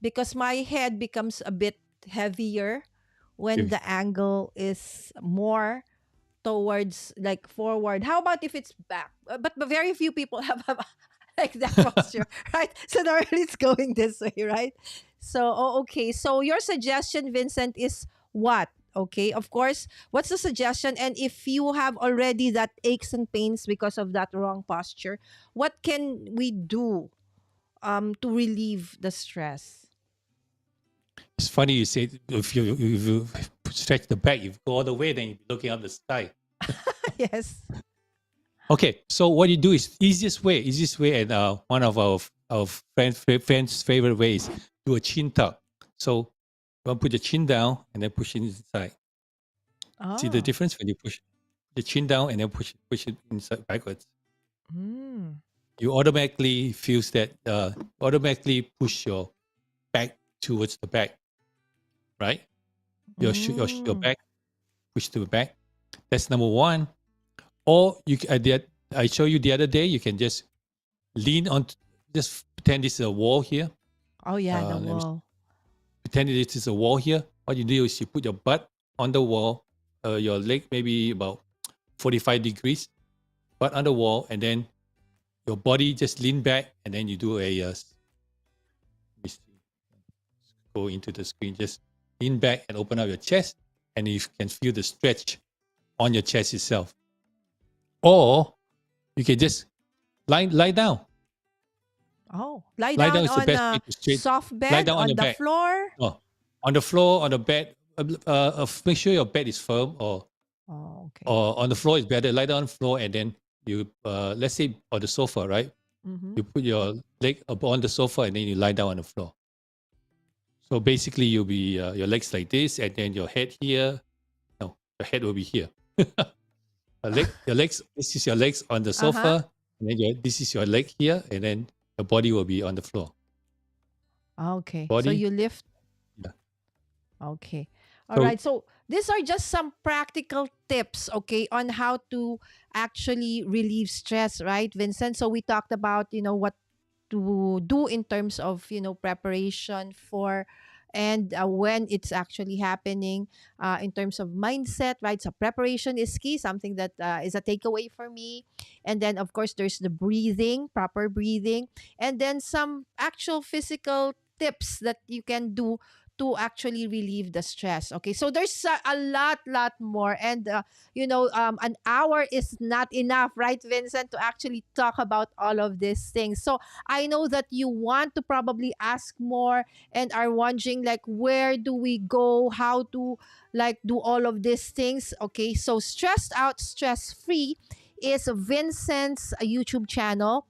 Speaker 2: because my head becomes a bit heavier when
Speaker 3: you-
Speaker 2: the angle is more towards like forward. How about if it's back? But very few people have like that posture, right? So normally it's going this way, right? So okay. So your suggestion, Vincent, is what? Okay, of course. What's the suggestion? And if you have already that aches and pains because of that wrong posture, what can we do to relieve the stress?
Speaker 3: it's funny you say if you stretch the back, you go all the way, then you're looking up the sky.
Speaker 2: Yes.
Speaker 3: Okay, so what you do is easiest way, and one of our friends' favorite ways, do a chin tuck. So you want to put your chin down and then push it inside. See the
Speaker 2: Oh.
Speaker 3: difference when you push the chin down and then push it inside backwards.
Speaker 2: Mm.
Speaker 3: You automatically feels that automatically push your back towards the back, right? Your
Speaker 2: Mm.
Speaker 3: back push to the back. That's number one. Or I show you the other day. You can just lean on. Just pretend this is a wall here.
Speaker 2: Oh yeah, the
Speaker 3: Let me
Speaker 2: wall.
Speaker 3: pretend this is a wall here. What you do is you put your butt on the wall, your leg maybe about 45 degrees, butt on the wall, and then your body just lean back, and then you do let me see, go into the screen. Just lean back and open up your chest, and you can feel the stretch on your chest itself. Or you can just lie down.
Speaker 2: Oh, lie
Speaker 3: Lie down
Speaker 2: down
Speaker 3: is the
Speaker 2: on
Speaker 3: best way
Speaker 2: a
Speaker 3: to straight.
Speaker 2: soft
Speaker 3: Lie
Speaker 2: bed
Speaker 3: down on
Speaker 2: on
Speaker 3: your
Speaker 2: the
Speaker 3: back.
Speaker 2: floor.
Speaker 3: Oh, on the floor, on the bed. Make sure your bed is firm,
Speaker 2: Oh, okay.
Speaker 3: or on the floor is better. Lie down on the floor, and then you let's say on the sofa, right?
Speaker 2: Mm-hmm.
Speaker 3: You put your leg up on the sofa, and then you lie down on the floor. So basically, you'll be your legs like this, and then your head here. No, your head will be here. Your legs. This is your legs on the
Speaker 2: Uh-huh.
Speaker 3: sofa, and then this is your leg here, and then your body will be on the floor.
Speaker 2: Okay. So
Speaker 3: Body.
Speaker 2: you lift.
Speaker 3: Yeah.
Speaker 2: Okay. All
Speaker 3: So
Speaker 2: right. So these are just some practical tips, okay, on how to actually relieve stress, right, Vincent? So we talked about, what to do in terms of preparation for, and when it's actually happening, in terms of mindset, right? So preparation is key, something that is a takeaway for me. And then of course there's the breathing, proper breathing, and then some actual physical tips that you can do to actually relieve the stress. Okay, so there's a lot more, and an hour is not enough, right, Vincent, to actually talk about all of these things. So I know that you want to probably ask more and are wondering like where do we go, how to like do all of these things. Okay, so stressed out, stress free is Vincent's YouTube channel.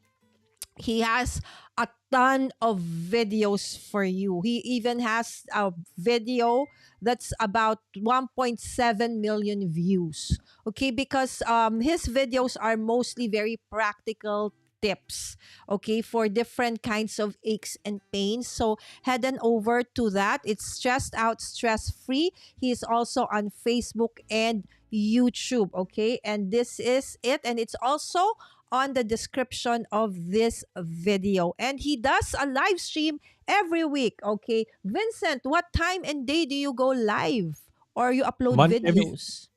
Speaker 2: He has a ton of videos for you. He even has a video that's about 1.7 million views. Okay, because his videos are mostly very practical tips, okay, for different kinds of aches and pains. So head on over to that. It's stressed out, stress free. He is also on Facebook and YouTube, okay? And this is it, and it's also on the description of this video. And he does a live stream every week. Okay. Vincent, what time and day do you go live or you upload
Speaker 3: Mon- every
Speaker 2: videos?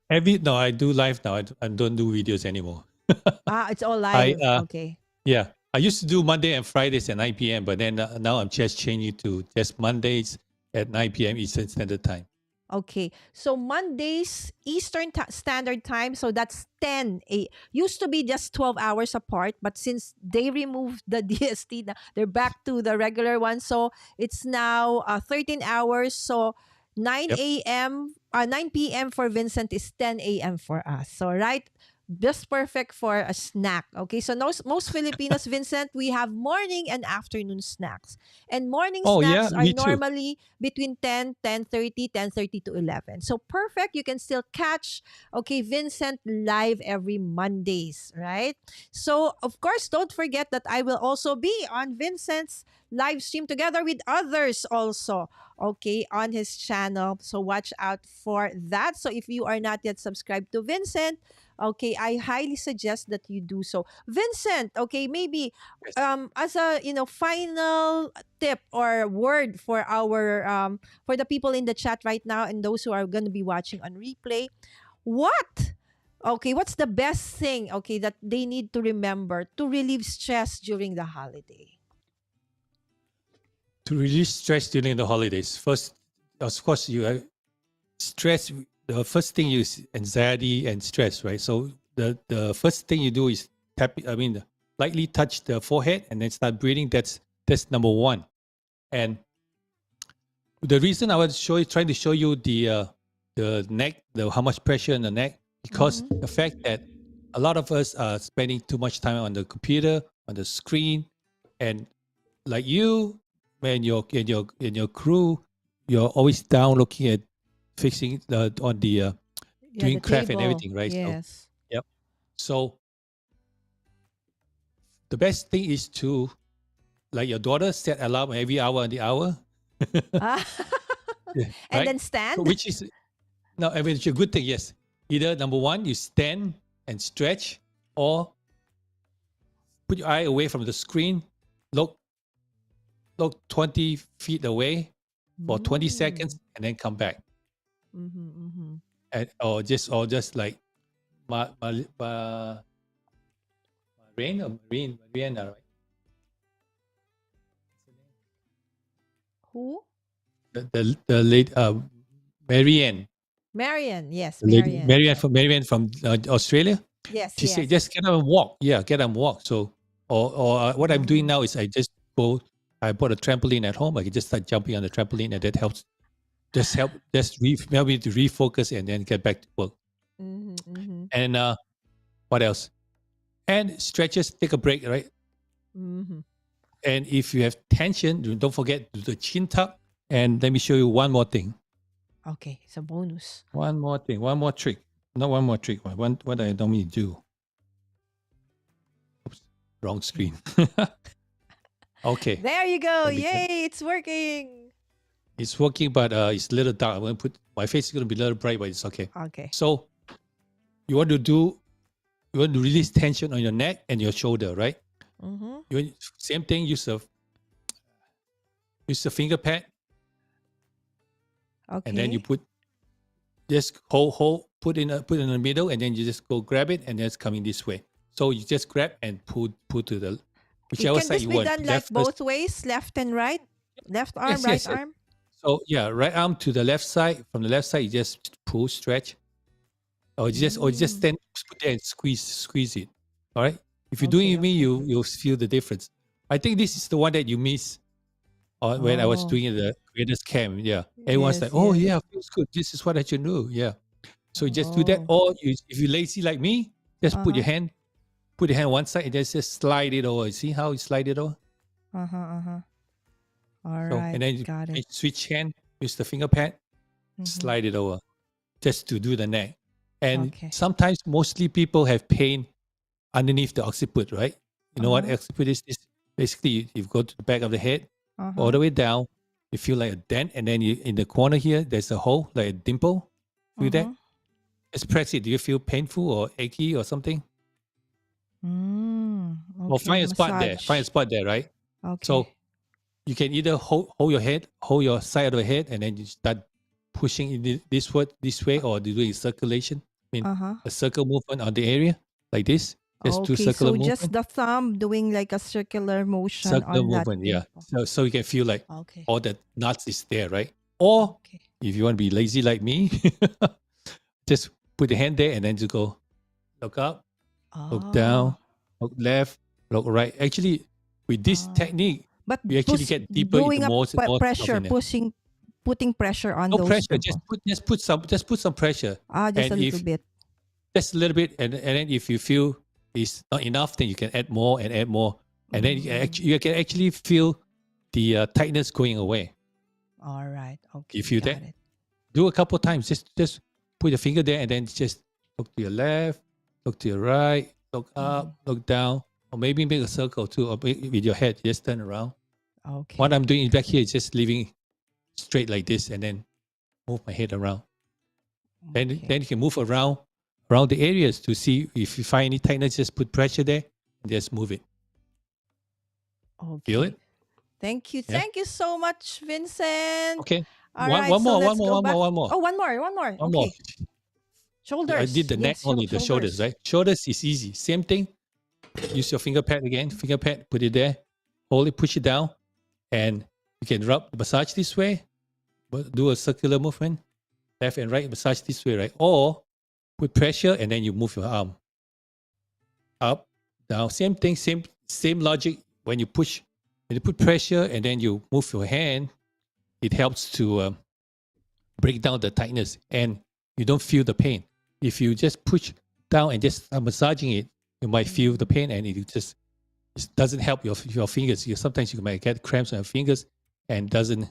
Speaker 3: every no, I do live now. I don't do videos anymore.
Speaker 2: Ah, it's all
Speaker 3: I
Speaker 2: live. Okay.
Speaker 3: Yeah, I used to do Monday and Fridays at 9 p.m. But then now I'm just changing to just Mondays at 9 p.m. Eastern Standard Time.
Speaker 2: Okay. So Mondays Eastern Standard Time, so that's 10 a used to be just 12 hours apart, but since they removed the DST, they're back to the regular one. So it's now 13 hours. So 9
Speaker 3: Yep.
Speaker 2: a.m. 9 p.m. for Vincent is 10 a.m. for us. So right, just perfect for a snack. Okay, so most Filipinos, Vincent, we have morning and afternoon snacks. And morning
Speaker 3: Oh yeah,
Speaker 2: snacks are
Speaker 3: me too.
Speaker 2: normally between 10:30 to 11. So perfect. You can still catch, okay, Vincent live every Mondays, right? So, of course, don't forget that I will also be on Vincent's live stream together with others also, okay, on his channel. So watch out for that. So if you are not yet subscribed to Vincent, okay, I highly suggest that you do so. Vincent, okay, maybe
Speaker 3: Yes.
Speaker 2: as a, final tip or word for our for the people in the chat right now and those who are going to be watching on replay, what okay, what's the best thing, okay, that they need to remember to relieve stress during the holiday?
Speaker 3: To release stress during the holidays, first, of course, you stress. The first thing is anxiety and stress, right? So the first thing you do is tap. I mean, lightly touch the forehead and then start breathing. That's number one. And the reason I was trying to show you the neck, the how much pressure in the neck, because
Speaker 2: Mm-hmm.
Speaker 3: the fact that a lot of us are spending too much time on the computer, on the screen, and like you, when your crew, you're always down looking at fixing on the
Speaker 2: Yeah,
Speaker 3: doing
Speaker 2: the
Speaker 3: craft and
Speaker 2: table.
Speaker 3: everything, right? So
Speaker 2: Yes.
Speaker 3: yep. So the best thing is to, like your daughter, set alarm every hour on the hour.
Speaker 2: Ah.
Speaker 3: Yeah,
Speaker 2: And
Speaker 3: right?
Speaker 2: then
Speaker 3: So
Speaker 2: stand.
Speaker 3: which is no, I mean it's a good thing, yes. Either number one, you stand and stretch, or put your eye away from the screen, look look 20 feet away for 20
Speaker 2: Mm.
Speaker 3: seconds and then come back.
Speaker 2: Mm-hmm, mm-hmm.
Speaker 3: And or just like rain or Mariana, right?
Speaker 2: Who?
Speaker 3: The late Marianne,
Speaker 2: Marian. Yes,
Speaker 3: the lady
Speaker 2: Marian.
Speaker 3: Marianne from Australia.
Speaker 2: Yes,
Speaker 3: She said,
Speaker 2: yes.
Speaker 3: just get up and walk. Yeah, get up and walk. So, or what I'm doing
Speaker 2: Mm.
Speaker 3: now is I bought a trampoline at home. I can just start jumping on the trampoline, and that helps. Help me to refocus and then get back to work.
Speaker 2: Mm-hmm, mm-hmm,
Speaker 3: And what else? And stretches, take a break, right?
Speaker 2: mm-hmm.
Speaker 3: And if you have tension, don't forget to do the chin tuck. And let me show you one more thing.
Speaker 2: Okay, it's a bonus.
Speaker 3: One more thing. One more trick. Not one more trick. One what I normally do. Oops, wrong screen. Okay.
Speaker 2: There you go.
Speaker 3: Let me get,
Speaker 2: Yay, it's working.
Speaker 3: it's working, but it's a little dark. I'm going to put my face is going to be a little bright, but it's okay.
Speaker 2: Okay.
Speaker 3: So you want to release tension on your neck and your shoulder, right?
Speaker 2: Mm-hmm.
Speaker 3: Same thing. Use a finger pad, and then you
Speaker 2: Okay.
Speaker 3: just put in the middle, and then you just go grab it, and then it's coming this way. So you just grab and pull to the
Speaker 2: Okay.
Speaker 3: whichever
Speaker 2: Can
Speaker 3: side
Speaker 2: this
Speaker 3: you
Speaker 2: be
Speaker 3: want.
Speaker 2: done like
Speaker 3: Left first.
Speaker 2: both ways, left and right? Left arm,
Speaker 3: Yes,
Speaker 2: right
Speaker 3: yes, yes.
Speaker 2: arm?
Speaker 3: So yeah, right arm to the left side. From the left side, you just pull, stretch, or you just
Speaker 2: Mm.
Speaker 3: stand, put there and squeeze it. All right. If you're doing it
Speaker 2: Okay,
Speaker 3: with me,
Speaker 2: okay.
Speaker 3: you'll feel the difference. I think this is the one that you miss when I was
Speaker 2: Oh,
Speaker 3: doing the creators camp. Yeah, everyone's like,
Speaker 2: yes,
Speaker 3: "Oh
Speaker 2: yes.
Speaker 3: yeah, feels good. This is what I should do." Yeah. So you just do that,
Speaker 2: Oh,
Speaker 3: or if you're lazy like me, just
Speaker 2: uh-huh.
Speaker 3: put your hand on one side and just slide it over. See how you slide it over?
Speaker 2: Uh-huh, uh-huh. All
Speaker 3: So
Speaker 2: right,
Speaker 3: and then
Speaker 2: got
Speaker 3: you
Speaker 2: it.
Speaker 3: switch hand, use the finger pad,
Speaker 2: Mm-hmm.
Speaker 3: slide it over, just to do the neck. And
Speaker 2: Okay.
Speaker 3: sometimes, mostly people have pain underneath the occiput, right? You know what
Speaker 2: Uh-huh.
Speaker 3: occiput is? This basically you go to the back of the head, all
Speaker 2: Uh-huh.
Speaker 3: the way down. You feel like a dent, and then in the corner here, there's a hole, like a dimple. Feel
Speaker 2: Uh-huh.
Speaker 3: that? Just press it. Do you feel painful or achy or something?
Speaker 2: Mm.
Speaker 3: Well,
Speaker 2: Okay,
Speaker 3: Find a
Speaker 2: massage.
Speaker 3: spot there, right?
Speaker 2: Okay.
Speaker 3: So you can either hold your side of the head, and then you start pushing this way, or doing circulation. I mean,
Speaker 2: Uh-huh.
Speaker 3: a circle movement on the area like this. Just do
Speaker 2: Okay,
Speaker 3: circular
Speaker 2: so just
Speaker 3: movement.
Speaker 2: the thumb doing like a circular motion
Speaker 3: Circular
Speaker 2: on that
Speaker 3: movement, yeah.
Speaker 2: dimple.
Speaker 3: So you can feel like
Speaker 2: Okay.
Speaker 3: all the nuts is there, right? Or
Speaker 2: Okay.
Speaker 3: if you want to be lazy like me, just put the hand there and then just go look up, look
Speaker 2: Oh.
Speaker 3: down, look left, look right. Actually, with this
Speaker 2: Oh.
Speaker 3: technique,
Speaker 2: But
Speaker 3: we actually get deeper into
Speaker 2: doing a
Speaker 3: more stuff
Speaker 2: pressure,
Speaker 3: in there.
Speaker 2: putting pressure on
Speaker 3: No
Speaker 2: those
Speaker 3: pressure,
Speaker 2: dimples.
Speaker 3: just put some pressure.
Speaker 2: Ah, just
Speaker 3: And
Speaker 2: a little
Speaker 3: if
Speaker 2: bit.
Speaker 3: just a little bit, and then if you feel it's not enough, then you can add more and add more, and then you can actually feel the tightness going away.
Speaker 2: All right. Okay.
Speaker 3: If you
Speaker 2: Got
Speaker 3: that
Speaker 2: it.
Speaker 3: do a couple times, just put your finger there, and then just look to your left, look to your right, look
Speaker 2: Mhm.
Speaker 3: up, look down, or maybe make a circle too, or with your head, just turn around. What
Speaker 2: Okay.
Speaker 3: I'm doing back here is just leaving straight like this, and then move my head around.
Speaker 2: Okay.
Speaker 3: Then you can move around the areas to see if you find any tightness. Just put pressure there and just move it. Feel
Speaker 2: Okay.
Speaker 3: it?
Speaker 2: Thank you.
Speaker 3: Yeah.
Speaker 2: Thank you so much, Vincent.
Speaker 3: Okay.
Speaker 2: All right.
Speaker 3: One
Speaker 2: So
Speaker 3: more, one
Speaker 2: let's
Speaker 3: more,
Speaker 2: go
Speaker 3: one more,
Speaker 2: back.
Speaker 3: one more,
Speaker 2: Oh, one more. One more.
Speaker 3: one more.
Speaker 2: Okay.
Speaker 3: I did
Speaker 2: Shoulders.
Speaker 3: the neck
Speaker 2: Yes,
Speaker 3: only, the shoulders,
Speaker 2: shoulders.
Speaker 3: right? Shoulders is easy. Same thing. Use your finger pad again. Finger pad, put it there. Hold it, push it down, and you can massage this way. Do a circular movement, left and right. Massage this way, right? Or put pressure and then you move your arm up, down. Same thing, same logic. When you put pressure and then you move your hand, it helps to break down the tightness and you don't feel the pain. If you just push down and just massaging it, you might feel the
Speaker 2: Mhm.
Speaker 3: pain and it doesn't help your fingers. Sometimes you might get cramps on your fingers and doesn't,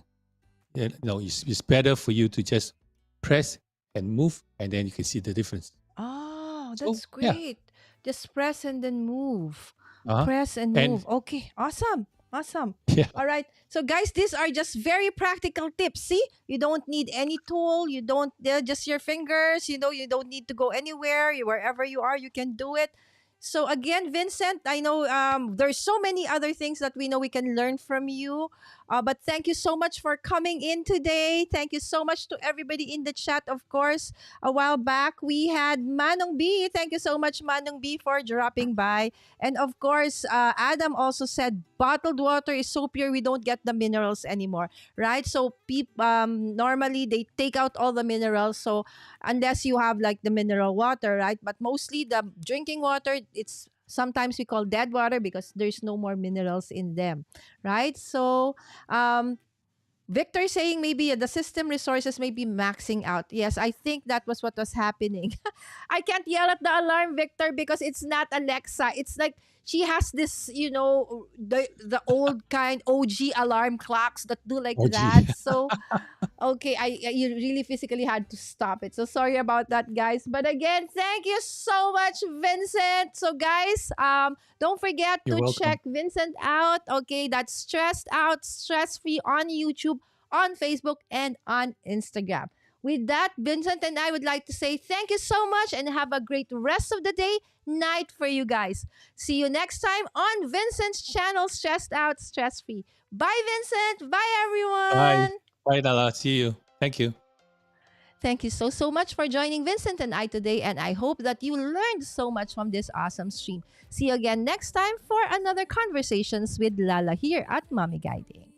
Speaker 3: it's better for you to just press and move and then you can see the difference.
Speaker 2: Oh,
Speaker 3: So,
Speaker 2: that's
Speaker 3: yeah.
Speaker 2: great. Just press and then move.
Speaker 3: Uh-huh.
Speaker 2: Press and
Speaker 3: And
Speaker 2: move. Okay. Awesome. Awesome.
Speaker 3: yeah,
Speaker 2: All right. So guys, these are just very practical tips. See? You don't need any tool. You don't they're just your fingers, you don't need to go anywhere. Wherever you are, you can do it. So again, Vincent, I know there's so many other things that we know we can learn from you. But thank you so much for coming in today. Thank you so much to everybody in the chat, of course. A while back, we had Manong B. Thank you so much, Manong B, for dropping by. And of course, Adam also said bottled water is so pure we don't get the minerals anymore, right? So normally they take out all the minerals. So unless you have like the mineral water, right? But mostly the drinking water, it's sometimes we call dead water because there's no more minerals in them, right? So um, Victor saying maybe the system resources may be maxing out. Yes, I think that was what was happening. I can't yell at the alarm, Victor, because it's not Alexa. It's like she has this, the old kind OG alarm clocks that do like
Speaker 3: oh
Speaker 2: that.
Speaker 3: gee.
Speaker 2: So okay, you really physically had to stop it. So sorry about that, guys. But again, thank you so much, Vincent. So guys, don't forget
Speaker 3: You're
Speaker 2: to
Speaker 3: welcome.
Speaker 2: check Vincent out. Okay, that's stressed out, stress free on YouTube, on Facebook, and on Instagram. With that, Vincent and I would like to say thank you so much and have a great rest of the day, night for you guys. See you next time on Vincent's channel, Stressed Out, Stress Free. Bye, Vincent. Bye,
Speaker 3: Bye.
Speaker 2: everyone.
Speaker 3: Bye, Nala. See you. Thank you.
Speaker 2: Thank you so much for joining Vincent and I today, and I hope that you learned so much from this awesome stream. See you again next time for another Conversations with Lala here at Mommy Guiding.